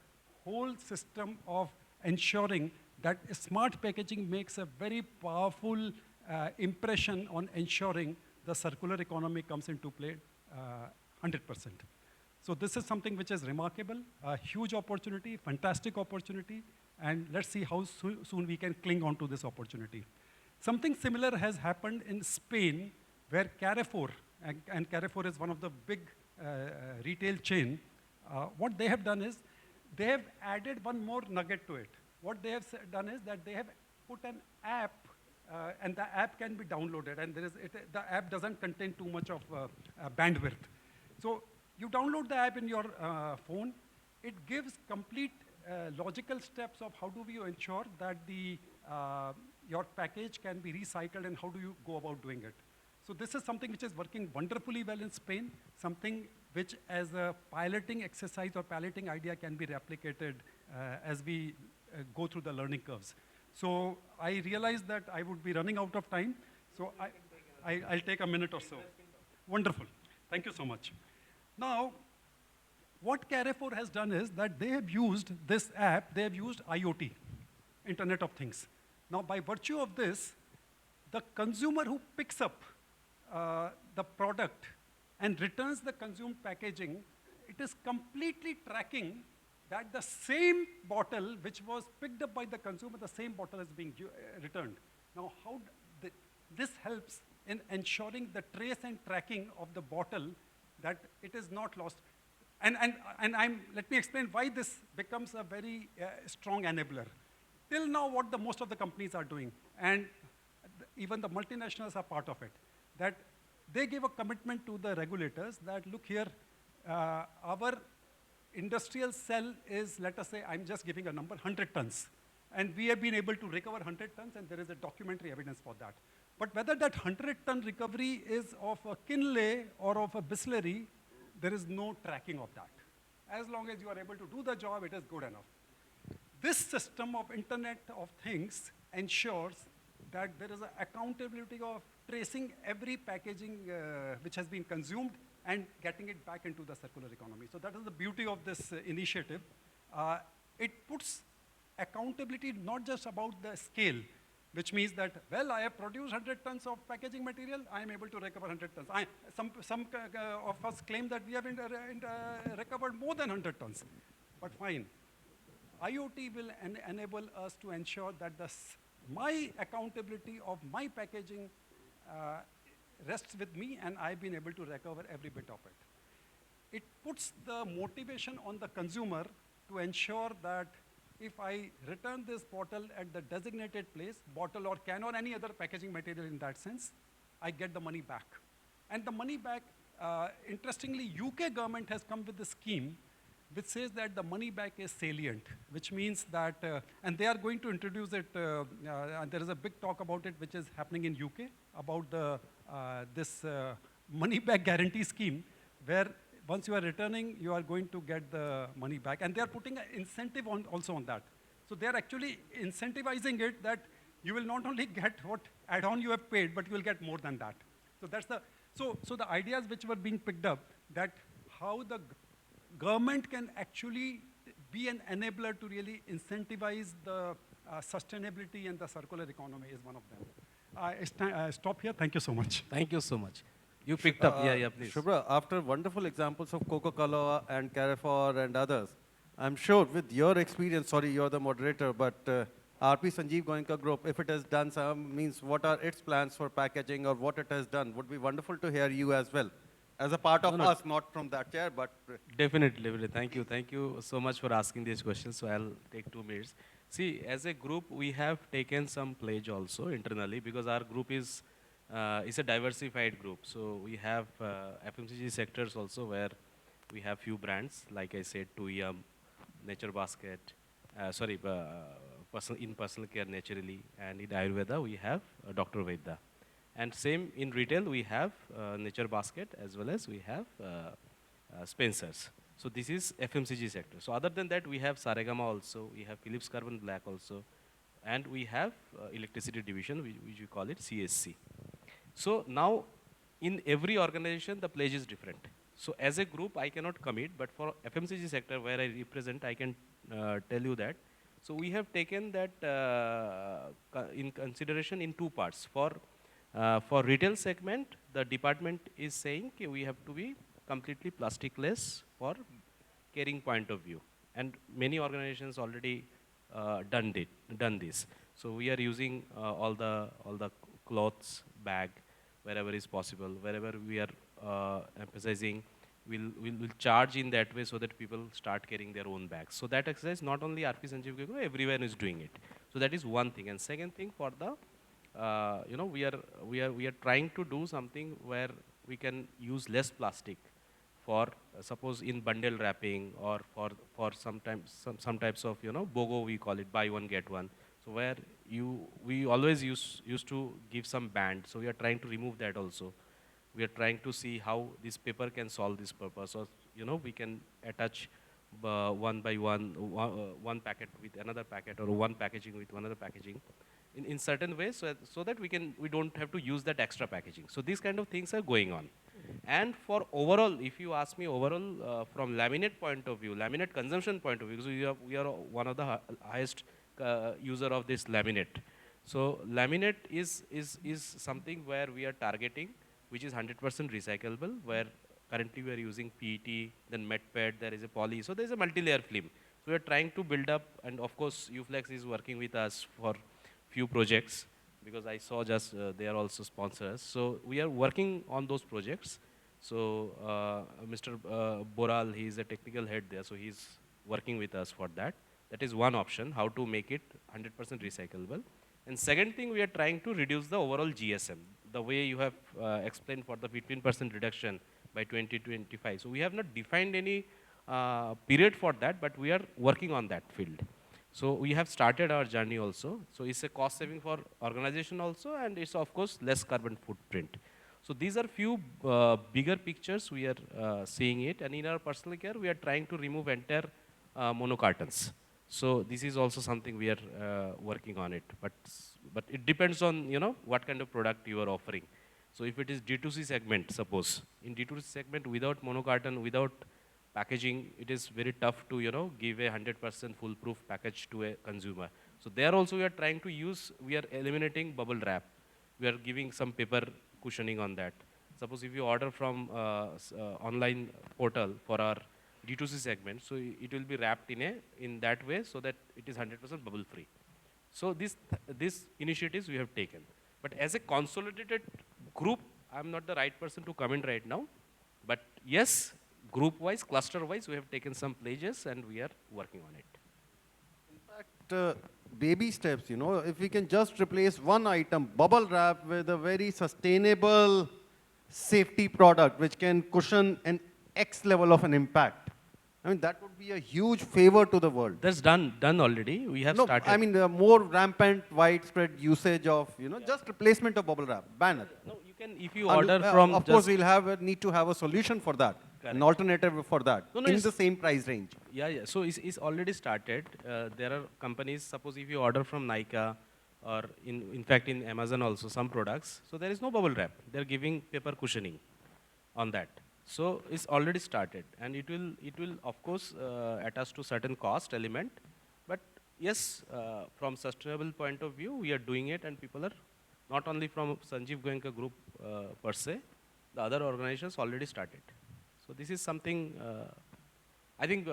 whole system of ensuring that smart packaging makes a very powerful impression on ensuring the circular economy comes into play 100%. So this is something which is remarkable, a huge opportunity, fantastic opportunity, and let's see how soon we can cling on to this opportunity. Something similar has happened in Spain, where Carrefour, and Carrefour is one of the big retail chain, what they have done is, they have added one more nugget to it. What they have done is that they have put an app, and the app can be downloaded, and the app doesn't contain too much of bandwidth. So you download the app in your phone, it gives complete logical steps of how do we ensure that your package can be recycled and how do you go about doing it. So this is something which is working wonderfully well in Spain, something which as a piloting exercise or piloting idea can be replicated as we go through the learning curves. So I realized that I would be running out of time, so I'll take a minute or so. Wonderful, thank you so much. Now, what Carrefour has done is that they have used this app, they have used IoT, Internet of Things. Now, by virtue of this, the consumer who picks up the product and returns the consumed packaging, it is completely tracking that the same bottle which was picked up by the consumer, the same bottle is being returned. Now, how this helps in ensuring the trace and tracking of the bottle, that it is not lost. And let me explain why this becomes a very strong enabler. Till now, what most of the companies are doing, and even the multinationals are part of it, that they give a commitment to the regulators that, look here, our industrial cell is, let us say, I'm just giving a number, 100 tons. And we have been able to recover 100 tons, and there is a documentary evidence for that. But whether that 100-ton recovery is of a Kinley or of a Bisleri, there is no tracking of that. As long as you are able to do the job, it is good enough. This system of Internet of Things ensures that there is an accountability of tracing every packaging which has been consumed and getting it back into the circular economy. So that is the beauty of this initiative. It puts accountability not just about the scale, which means that, well, I have produced 100 tons of packaging material, I am able to recover 100 tons. Some of us claim that we have recovered more than 100 tons. But fine, IoT will enable us to ensure that my accountability of my packaging rests with me, and I've been able to recover every bit of it. It puts the motivation on the consumer to ensure that if I return this bottle at the designated place, bottle or can or any other packaging material in that sense, I get the money back. And the money back, interestingly, UK government has come with a scheme which says that the money back is salient, which means that, and they are going to introduce it, and there is a big talk about it which is happening in UK about this money back guarantee scheme, where once you are returning, you are going to get the money back. And they are putting an incentive also on that. So they are actually incentivizing it that you will not only get what add-on you have paid, but you will get more than that. So that's so the ideas which were being picked up, that how the government can actually be an enabler to really incentivize the sustainability and the circular economy is one of them. I stop here. Thank you so much. Thank you so much. You picked up. Yeah, please. Subhra, after wonderful examples of Coca-Cola and Carrefour and others, I'm sure with your experience, sorry, you're the moderator, but RP Sanjiv Goenka Group, if it has done some, means what are its plans for packaging or what it has done, would be wonderful to hear you as well. As a part of us, not from that chair, but... Definitely. Thank you so much for asking these questions. So I'll take 2 minutes. See, as a group, we have taken some pledge also internally, because our group is a diversified group. So we have FMCG sectors also, where we have few brands, like I said, 2M, Nature Basket, in personal care Naturally, and in Ayurveda we have Dr. Vaidya. And same in retail, we have Nature Basket, as well as we have Spencer's. So this is FMCG sector. So other than that, we have Saregama also, we have Philips Carbon Black also, and we have electricity division, which we call it CSC. So now, in every organization, the pledge is different. So as a group, I cannot commit, but for FMCG sector, where I represent, I can tell you that. So we have taken that in consideration in 2 parts. For retail segment, the department is saying we have to be completely plasticless for carrying point of view. And many organizations already done this. So we are using all the cloths, bag, wherever is possible, wherever we are emphasizing, we'll charge in that way so that people start carrying their own bags. So that exercise, not only RP Sanjiv Goenka, everyone is doing it. So that is one thing. And second thing, for the we are trying to do something where we can use less plastic for suppose in bundle wrapping, or for some types of BOGO, we call it, buy one get one. So where we always used to give some band. So we are trying to remove that also. We are trying to see how this paper can solve this purpose. Or we can attach one by one packet with another packet, or one packaging with another packaging in certain ways, so that we don't have to use that extra packaging. So these kind of things are going on. And for overall, if you ask me overall, from laminate point of view, laminate consumption point of view, because we are one of the highest user of this laminate. So laminate is something where we are targeting, which is 100% recyclable, where currently we are using PET, then MetPed, there is a poly, so there is a multi-layer film. So we are trying to build up, and of course Uflex is working with us for few projects, because I saw just they are also sponsors. So we are working on those projects. So Mr. Boral, he is a technical head there, so he's working with us for that. That is one option, how to make it 100% recyclable. And second thing, we are trying to reduce the overall GSM, the way you have explained for the 15% reduction by 2025. So we have not defined any period for that, but we are working on that field. So we have started our journey also. So it's a cost saving for organization also, and it's of course less carbon footprint. So these are few bigger pictures we are seeing it. And in our personal care, we are trying to remove entire mono cartons. So this is also something we are working on it. But it depends on what kind of product you are offering. So if it is D2C segment, suppose in D2C segment without mono carton, without packaging, it is very tough to, give a 100% foolproof package to a consumer. So there also we are trying to use, we are eliminating bubble wrap. We are giving some paper cushioning on that. Suppose if you order from online portal for our D2C segment, so it will be wrapped in that way so that it is 100% bubble free. So these initiatives we have taken. But as a consolidated group, I'm not the right person to comment right now. But yes, group-wise, cluster-wise, we have taken some pledges and we are working on it. In fact, baby steps, if we can just replace one item, bubble wrap, with a very sustainable safety product which can cushion an X level of an impact. I mean, that would be a huge favor to the world. That's done already. We have started. I mean, the more rampant, widespread usage of, just replacement of bubble wrap, ban it. No, you can, if you order from. Of course, we'll need to have a solution for that, Correct. an alternative for that, No, in the same price range. Yeah. So it's already started. There are companies, suppose if you order from Nykaa, or in fact in Amazon also, some products, so there is no bubble wrap. They're giving paper cushioning on that. So it's already started, and it will of course attach to certain cost element. But yes, from sustainable point of view, we are doing it, and people are not only from Sanjiv Goenka group per se, the other organizations already started. So this is something I think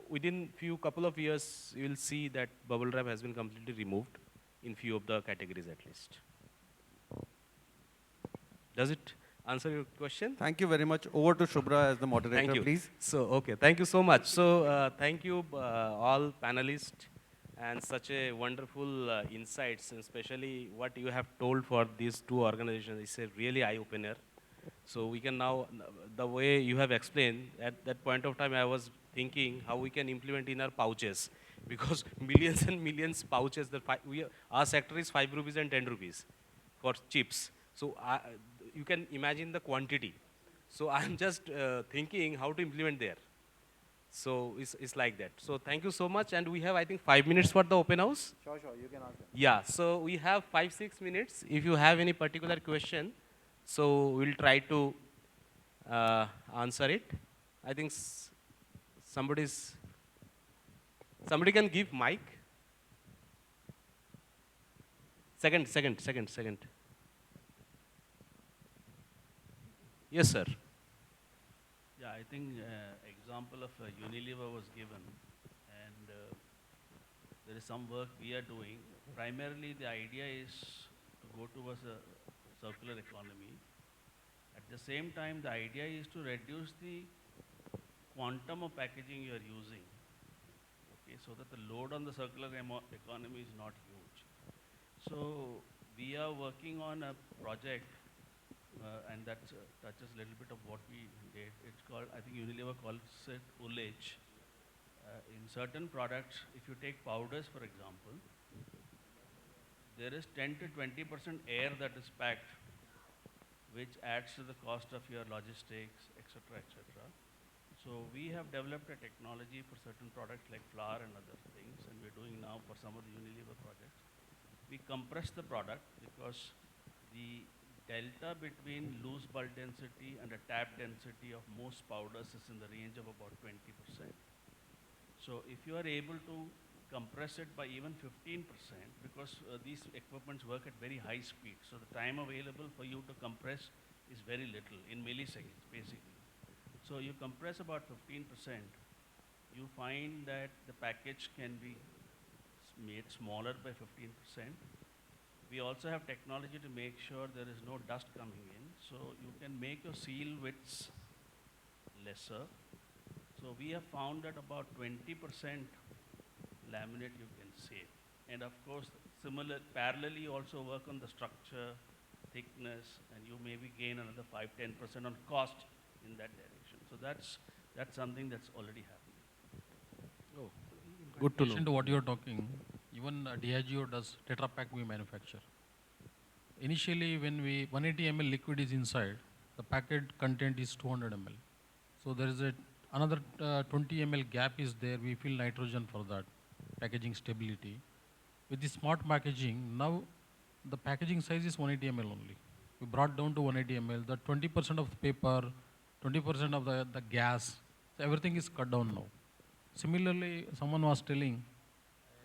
within couple of years you will see that bubble wrap has been completely removed in few of the categories at least. Does it answer your question? Thank you very much. Over to Subhra as the moderator, Thank you. please. So, okay, thank you so much. So, thank you all panelists and such a wonderful insights, and especially what you have told for these two organizations is a really eye-opener. So we can now, the way you have explained, at that point of time I was thinking how we can implement in our pouches, because millions and millions pouches, our sector is 5 rupees and 10 rupees for chips. So you can imagine the quantity. So I'm just thinking how to implement there. So it's like that. So thank you so much, and we have I think 5 minutes for the open house. Sure, you can ask them. Yeah, so we have 5-6 minutes. If you have any particular question, so we'll try to answer it. I think somebody can give mic. Second. Yes, sir. Yeah, I think example of Unilever was given, and there is some work we are doing. Primarily, the idea is to go towards a circular economy. At the same time, the idea is to reduce the quantum of packaging you are using, okay, so that the load on the circular economy is not huge. So we are working on a project, and that touches a little bit of what we did. It's called, I think Unilever calls it ullage. In certain products, if you take powders, for example, there is 10 to 20% air that is packed, which adds to the cost of your logistics, etc., etc. So we have developed a technology for certain products like flour and other things, and we're doing now for some of the Unilever projects. We compress the product because the delta between loose bulk density and a tap density of most powders is in the range of about 20%. So if you are able to compress it by even 15%, because these equipments work at very high speed, so the time available for you to compress is very little, in milliseconds basically. So you compress about 15%, you find that the package can be made smaller by 15%. We also have technology to make sure there is no dust coming in, so you can make your seal widths lesser. So we have found that about 20% laminate you can save. And of course, parallelly also work on the structure, thickness, and you maybe gain another 5-10% on cost in that direction. So that's something that's already happening. Oh, good to know. In addition to what you're talking, even DIAGEO does Tetra Pak we manufacture. Initially, when 180 ml liquid is inside, the packet content is 200 ml. So there is another 20 ml gap is there. We fill nitrogen for that packaging stability. With the smart packaging, now the packaging size is 180 ml only. We brought down to 180 ml. The 20% of the paper, 20% of the gas, So everything is cut down now. Similarly, someone was telling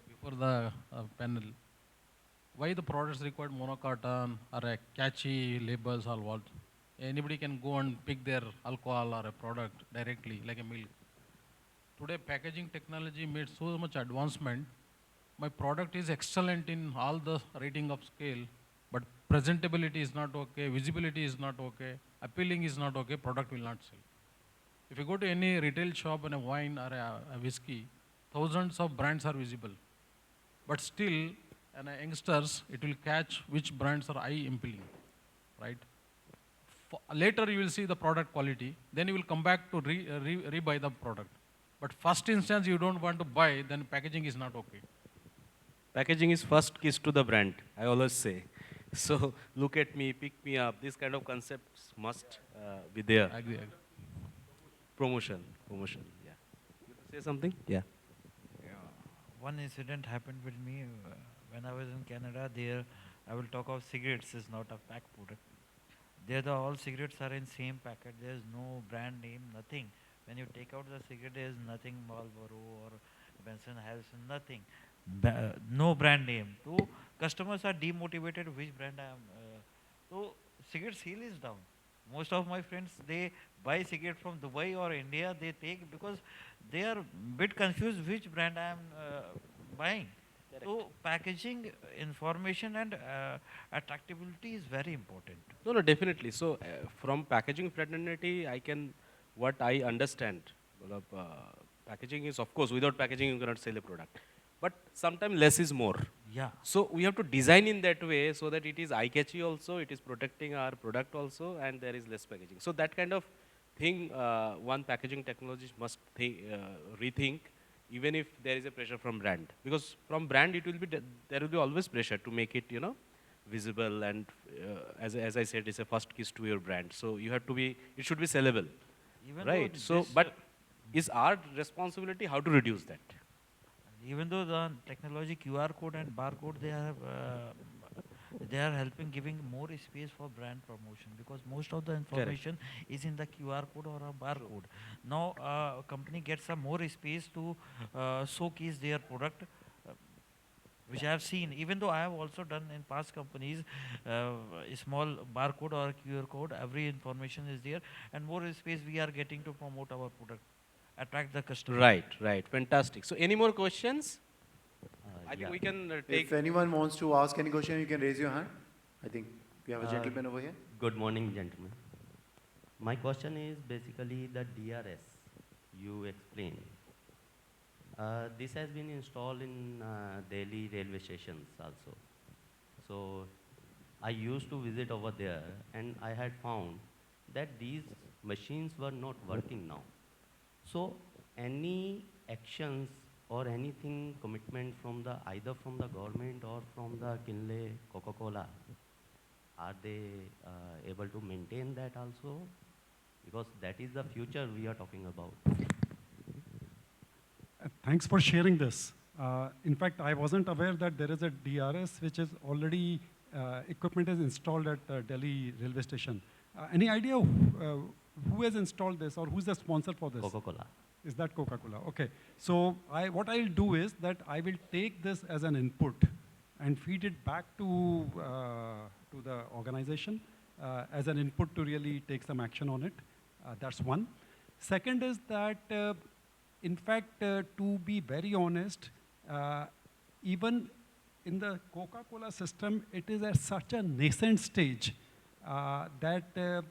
before the panel, why the products required monocarton or a catchy labels or what? Anybody can go and pick their alcohol or a product directly, like a milk. Today, packaging technology made so much advancement. My product is excellent in all the rating of scale, but presentability is not okay, visibility is not okay, appealing is not okay, product will not sell. If you go to any retail shop and a wine or a whiskey, thousands of brands are visible. But still, and youngsters, it will catch which brands are eye appealing, right? Later you will see the product quality, then you will come back to re-buy the product. But first instance you don't want to buy, then packaging is not okay. Packaging is first kiss to the brand, I always say. So look at me, pick me up. These kind of concepts must be there. I agree. Promotion, yeah. You want to say something? Yeah. One incident happened with me when I was in Canada. There, I will talk of cigarettes. Is not a pack product. There, all cigarettes are in same packet. There is no brand name, nothing. When you take out the cigarette, there is nothing Marlboro or Benson Harrison, nothing. No brand name. So customers are demotivated. Which brand I am? So cigarette sale is down. Most of my friends, they buy cigarette from Dubai or India. They take because they are bit confused which brand I am buying. Correct. So packaging, information, and attractability is very important. No, definitely. So from packaging fraternity, what I understand, packaging is, of course, without packaging you cannot sell a product. But sometimes less is more. Yeah. So we have to design in that way so that it is eye-catchy also, it is protecting our product also, and there is less packaging. So that kind of thing, one packaging technologist must rethink, even if there is a pressure from brand. Because from brand, there will be always pressure to make it, visible, and as I said, it's a first kiss to your brand. So you have to be, it should be sellable, Even right? though So, this, but is our responsibility how to reduce that? even though the technology QR code and barcode, they are helping giving more space for brand promotion, because most of the information is in the QR code or a barcode. Now company gets some more space to showcase their product, which I have seen. Even though I have also done in past companies, a small barcode or QR code, every information is there, and more space we are getting to promote our product, attract the customer. Right, fantastic. So any more questions? I think we can take. If anyone wants to ask any question, you can raise your hand. I think we have a gentleman over here. Good morning, gentlemen. My question is basically the DRS you explained. This has been installed in Delhi railway stations also. So I used to visit over there, and I had found that these machines were not working now. So any actions or anything commitment from either from the government or from the Kinley Coca-Cola, are they able to maintain that also? Because that is the future we are talking about. Thanks for sharing this. In fact, I wasn't aware that there is a DRS which is already, equipment is installed at Delhi railway station. Any idea who has installed this, or who's the sponsor for this? Coca-Cola. Is that Coca-Cola? Okay. So what I'll do is that I will take this as an input and feed it back to the organization as an input to really take some action on it. That's one. Second is that, in fact, to be very honest, even in the Coca-Cola system, it is at such a nascent stage that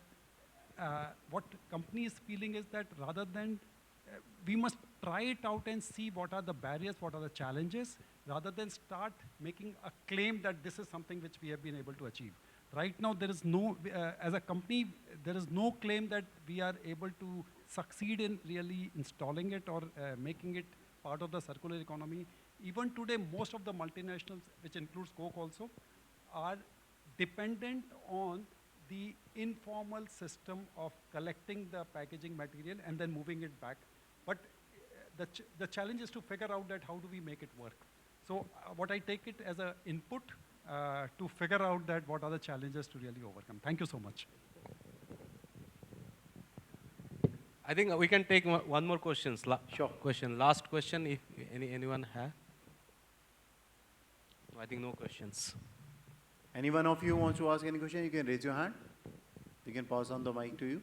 what company is feeling is that rather than, we must try it out and see what are the barriers, what are the challenges, rather than start making a claim that this is something which we have been able to achieve. Right now, there is no, as a company, there is no claim that we are able to succeed in really installing it or making it part of the circular economy. Even today, most of the multinationals, which includes Coke also, are dependent on the informal system of collecting the packaging material and then moving it back. But the challenge is to figure out that how do we make it work. So what I take it as an input to figure out that what are the challenges to really overcome. Thank you so much. I think we can take one more question. Sure. Question. Last question, if anyone have. I think no questions. Any one of you wants to ask any question, you can raise your hand. We can pass on the mic to you.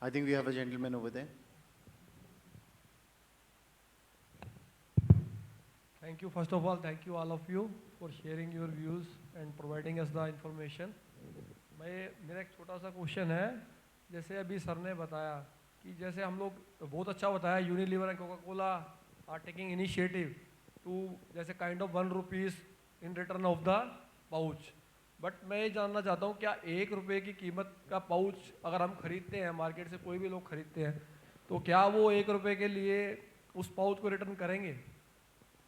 I think we have a gentleman over there. Thank you. First of all, thank you all of you for sharing your views and providing us the information. मेरा एक छोटा सा question है, जैसे अभी sir ने बताया कि जैसे हम लोग बहुत अच्छा बताया, Unilever and Coca Cola are taking initiative to जैसे kind of 1 rupees in return of the pouch. But मैं ये जानना चाहता हूँ, क्या 1 रुपये की कीमत का पाउच अगर हम खरीदते हैं मार्केट से, कोई भी लोग खरीदते हैं, तो क्या वो 1 रुपये के लिए उस पाउच को रिटर्न करेंगे?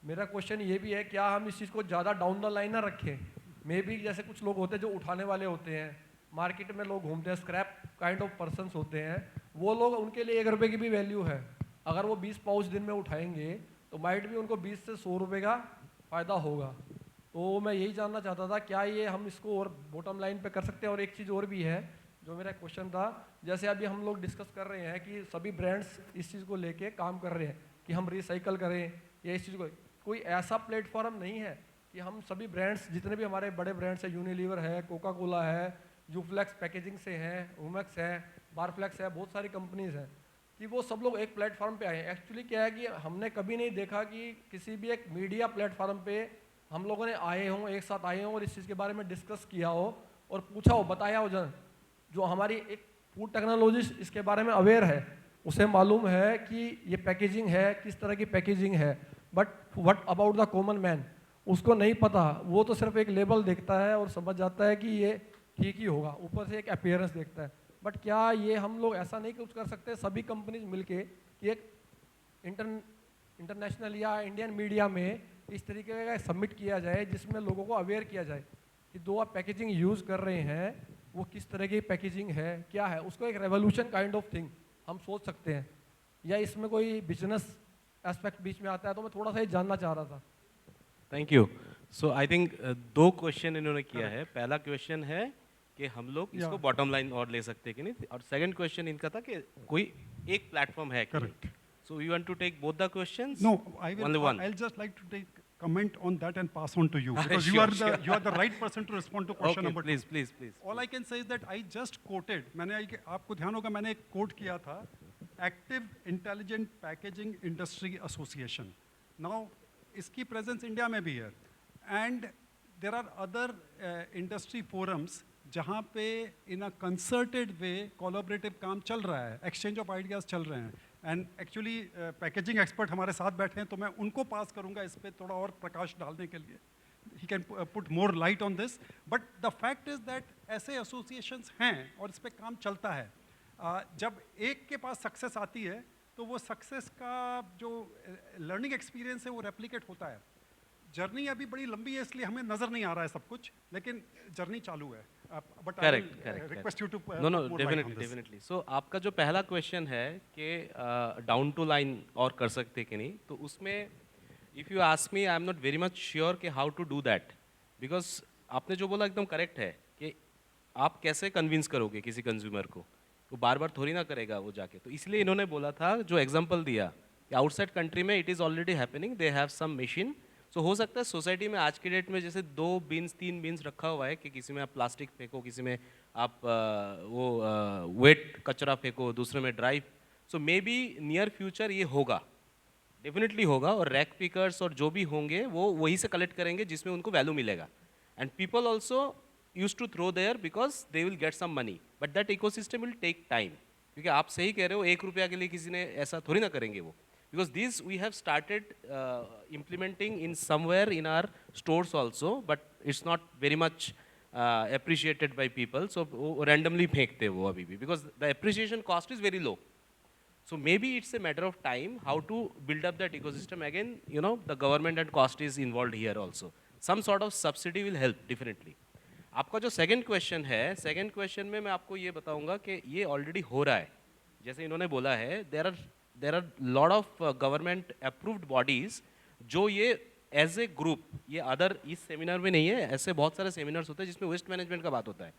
मेरा क्वेश्चन ये भी है, क्या हम इस चीज़ को ज़्यादा डाउन द लाइन ना रखें? मे बी जैसे कुछ लोग होते हैं जो उठाने वाले होते हैं, मार्केट में लोग घूमते हैं, स्क्रैप काइंड ऑफ पर्सन्स होते हैं, वो लोग, उनके लिए 1 रुपये की भी वैल्यू है. अगर वो 20 पाउच दिन में उठाएंगे तो माइट भी उनको 20 से 100 रुपये का फ़ायदा होगा. तो मैं यही जानना चाहता था, क्या ये हम इसको और बॉटम लाइन पे कर सकते हैं? और एक चीज़ और भी है जो मेरा क्वेश्चन था, जैसे अभी हम लोग डिस्कस कर रहे हैं कि सभी ब्रांड्स इस चीज़ को लेके काम कर रहे हैं कि हम रिसाइकल करें या इस चीज़ को, कोई ऐसा प्लेटफॉर्म नहीं है कि हम सभी ब्रांड्स, जितने भी हमारे बड़े ब्रांड्स हैं, यूनिलीवर है, कोका कोला है, यूफ्लेक्स पैकेजिंग से हैं, उमैक्स है, बारफ्लेक्स है, बहुत सारी कंपनीज हैं, कि वो सब लोग एक प्लेटफॉर्म पे आए हैं. एक्चुअली क्या है कि हमने कभी नहीं देखा कि किसी भी एक मीडिया प्लेटफॉर्म पे हम लोगों ने आए हों, एक साथ आए हों और इस चीज़ के बारे में डिस्कस किया हो और पूछा हो, बताया हो. जो हमारी एक फूड टेक्नोलॉजिस्ट इसके बारे में अवेयर है, उसे मालूम है कि ये पैकेजिंग है, किस तरह की पैकेजिंग है. But what about the common man, उसको नहीं पता. वो तो सिर्फ एक लेबल देखता है और समझ जाता है कि ये ठीक ही होगा, ऊपर से एक अपीयरेंस देखता है. बट क्या ये हम लोग ऐसा नहीं कुछ कर सकते सभी कंपनीज मिलके कि एक इंटरनेशनल या इंडियन मीडिया में इस तरीके का सबमिट किया जाए जिसमें लोगों को अवेयर किया जाए कि जो आप पैकेजिंग यूज़ कर रहे हैं वो किस तरह की पैकेजिंग है, क्या है, उसको एक रेवोल्यूशन काइंड ऑफ थिंग हम सोच सकते हैं, या इसमें कोई बिजनेस एस्पेक्ट बीच में आता है? तो मैं थोड़ा सा ये जानना चाह रहा था. Thank you. So I think 2 question इन्होंने किया है. पहला क्वेश्चन है कि हम लोग इसको बॉटम लाइन और ले सकते हैं कि नहीं, और सेकंड क्वेश्चन इनका था कि कोई एक प्लेटफॉर्म है. Correct. So you want to take both the questions? No, I will. Only one. I'll just like to take comment on that and pass on to you because Sure, you are the right person to respond to question Okay, number please, 2. please. All I can say is that I just quoted. मैंने आपको ध्यान होगा मैंने एक coat किया था, Active Intelligent Packaging Industry Association. Now इसकी presence India में भी है and there are other industry forums जहाँ पे इन अ कंसर्टेड वे कोलैबोरेटिव काम चल रहा है, एक्सचेंज ऑफ आइडियाज़ चल रहे हैं. एंड एक्चुअली पैकेजिंग एक्सपर्ट हमारे साथ बैठे हैं, तो मैं उनको पास करूंगा इस पे थोड़ा और प्रकाश डालने के लिए. He can put more light on this. But the fact is that ऐसे एसोसिएशंस हैं और इस पे काम चलता है. जब एक के पास सक्सेस आती है तो वो सक्सेस का जो लर्निंग एक्सपीरियंस है वो रेप्लिकेट होता है. जर्नी अभी बड़ी लंबी है इसलिए हमें नज़र नहीं आ रहा है सब कुछ, लेकिन जर्नी चालू है. But I will request you to no, definitely. So आपका जो पहला क्वेश्चन है कि डाउन टू लाइन और कर सकते कि नहीं, तो उसमें if you ask me, I am not very much sure कि how to do that, because आपने जो बोला एकदम करेक्ट है कि आप कैसे कन्विंस करोगे किसी कंज्यूमर को, वो बार बार थोड़ी ना करेगा वो जाके. तो इसलिए इन्होंने बोला था, जो एग्जाम्पल दिया कि आउटसाइड कंट्री में it is already happening, they have some machine. So हो सकता है सोसाइटी में आज की डेट में जैसे 2 बीन्स 3 बीन्स रखा हुआ है कि किसी में आप प्लास्टिक फेंको, किसी में आप वो वेट कचरा फेंको, दूसरे में dry. So may be near future ये होगा, डेफिनेटली होगा, और रैक पिकर्स और जो भी होंगे वो वहीं से कलेक्ट करेंगे जिसमें उनको वैल्यू मिलेगा. And people also use to throw there because they will get some money, but that ecosystem will take time. क्योंकि आप सही कह रहे हो, 1 रुपया के लिए किसी ने ऐसा थोड़ी ना करेंगे वो. Because these we have started implementing in somewhere in our stores also, but it's not very much appreciated by people. So randomly फेंकते वो अभी भी, because the appreciation cost is very low. So maybe it's a matter of time how to build up that ecosystem again. You know, the government and cost is involved here also. Some sort of subsidy will help definitely. आपका जो second question है, second question में मैं आपको ये बताऊंगा कि ये already हो रहा है. जैसे इन्होंने बोला है, there are lot of government approved bodies जो ये एज ए ग्रुप, ये अदर इस सेमिनार में नहीं है, ऐसे बहुत सारे सेमिनार्स होते हैं जिसमें वेस्ट मैनेजमेंट का बात होता है.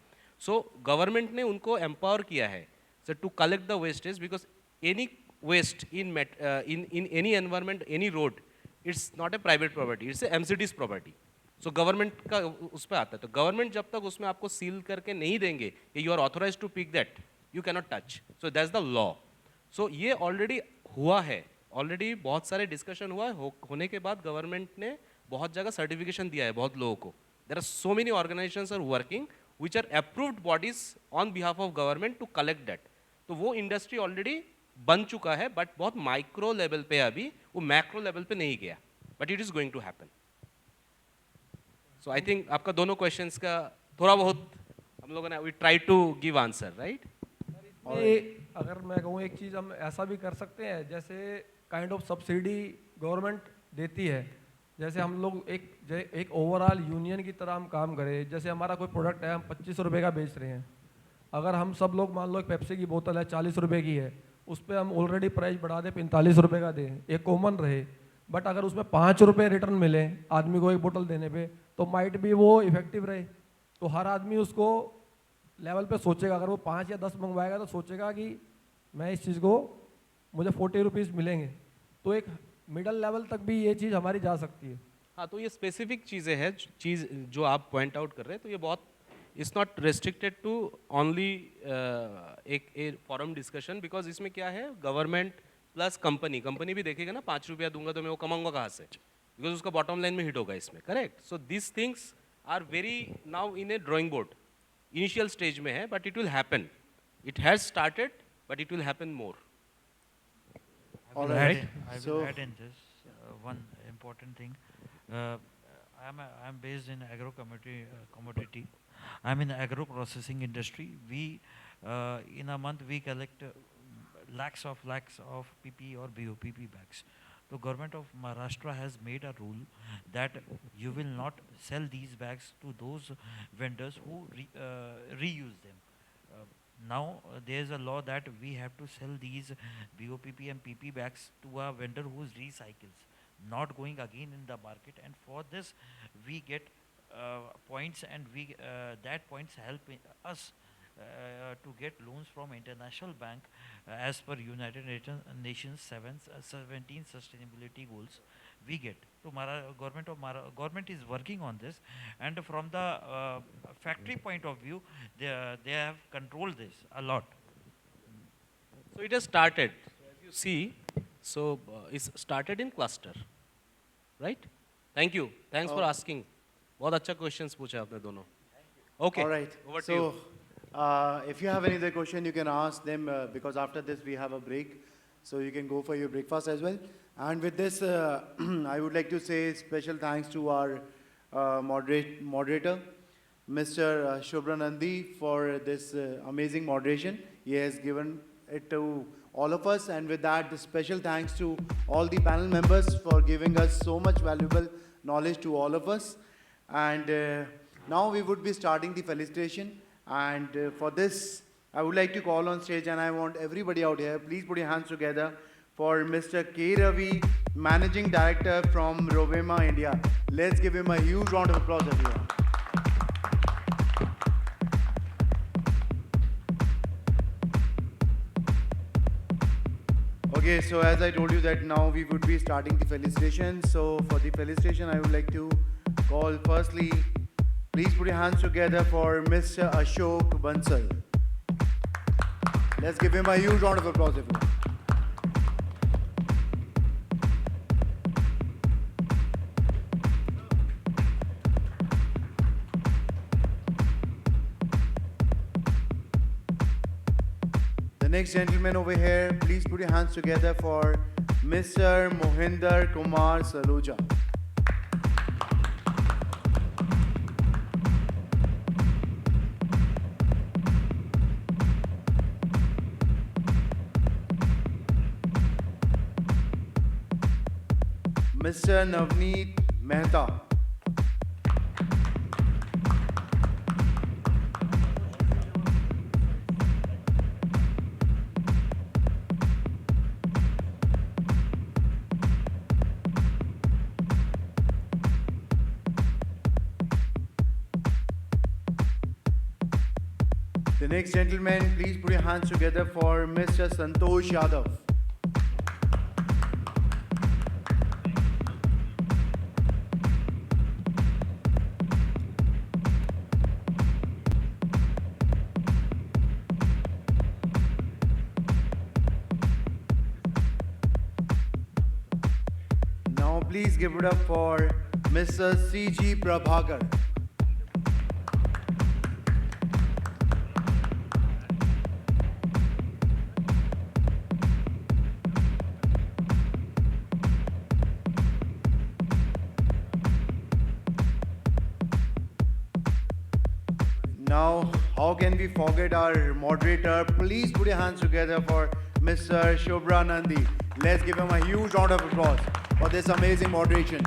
So government ने उनको empower किया है so to collect the wastage, because any waste in any environment, any road, it's not a private property, it's a MCD's property. So government का उस पे आता है, तो government जब तक उसमें आपको seal करके नहीं देंगे कि you are authorized to pick that, you cannot touch. So that's the law. So ये already हुआ है, already बहुत सारे discussion हुआ है, होने के बाद government ने बहुत जगह certification दिया है बहुत लोगों को. There are so many organizations are working which are approved bodies on behalf of government to collect that. तो वो industry already बन चुका है, but बहुत micro level पे अभी, वो macro level पे नहीं गया. But it is going to happen. So I think आपका दोनों questions का थोड़ा बहुत हम लोगों ने we try to give answer, right? अगर मैं कहूँ एक चीज़ हम ऐसा भी कर सकते हैं, जैसे काइंड ऑफ सब्सिडी गवर्नमेंट देती है, जैसे हम लोग एक ओवरऑल यूनियन की तरह हम काम करें. जैसे हमारा कोई प्रोडक्ट है, हम 25 रुपये का बेच रहे हैं, अगर हम सब लोग मान लो एक पेप्सी की बोतल है 40 रुपये की है, उस पर हम ऑलरेडी प्राइस बढ़ा दें 45 रुपये का दें, एक कॉमन रहे, बट अगर उसमें 5 रुपये रिटर्न मिले आदमी को एक बोतल देने पे, तो माइट भी वो इफेक्टिव रहे. तो हर आदमी उसको लेवल पे सोचेगा, अगर वो 5 या 10 मंगवाएगा तो सोचेगा कि मैं इस चीज़ को मुझे 40 रुपीज़ मिलेंगे. तो एक मिडल लेवल तक भी ये चीज़ हमारी जा सकती है. हाँ, तो ये स्पेसिफिक चीज़ें हैं, चीज़ जो आप पॉइंट आउट कर रहे हैं, तो ये बहुत it's not restricted to only एक फॉरम डिस्कशन, बिकॉज इसमें क्या है, गवर्नमेंट प्लस कंपनी भी देखेगा ना, 5 रुपया दूंगा तो मैं वो कमाऊंगा कहाँ से, बिकॉज उसका बॉटम लाइन में हिट होगा इसमें, correct. So this things are very now in a drawing board, initial stage में है, but it will happen. It has started, but it will happen more. I will add in this one important thing. I'm based in agro commodity. I'm in agro processing industry. We in a month we collect lakhs of PP or BOPP bags. The government of Maharashtra has made a rule that you will not sell these bags to those vendors who reuse them. Now there is a law that we have to sell these BOPP and PP bags to a vendor who recycles, not going again in the market. And for this we get points, and we that points help us to get loans from international bank as per United Nations 17 sustainability goals we get. So government is working on this, and from the factory point of view, they have controlled this a lot. So it has started. So as you see, so it's started in cluster, right? Thank you. Thanks for asking. बहुत अच्छा questions पूछा आपने दोनों. Okay. All right. Over to you. If you have any other question, you can ask them because after this we have a break, so you can go for your breakfast as well. And with this, I would like to say special thanks to our moderator, Mr. Subhra Nandi, for this amazing moderation. He has given it to all of us, and with that, the special thanks to all the panel members for giving us so much valuable knowledge to all of us. And now we would be starting the felicitation. And for this, I would like to call on stage, and I want everybody out here, please put your hands together for Mr. K. Ravi, Managing Director from Rovema, India. Let's give him a huge round of applause, everyone. Okay, so as I told you that now we would be starting the felicitation. So for the felicitation, I would like to call firstly, please put your hands together for Mr. Ashok Bansal. Let's give him a huge round of applause, everyone. The next gentleman over here, please put your hands together for Mr. Mohinder Kumar Salooja. Mr. Navneet Mehta. The next gentleman, please put your hands together for Mr. Santosh Yadav. Now please give it up for Mr. C.G. Prabhakar. Now, how can we forget our moderator? Please put your hands together for Mr. Subhra Nandi. Let's give him a huge round of applause for this amazing moderation.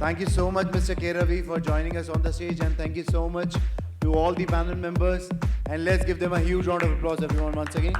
Thank you so much, Mr. K. Ravi, for joining us on the stage, and thank you so much to all the panel members. And let's give them a huge round of applause, everyone, once again.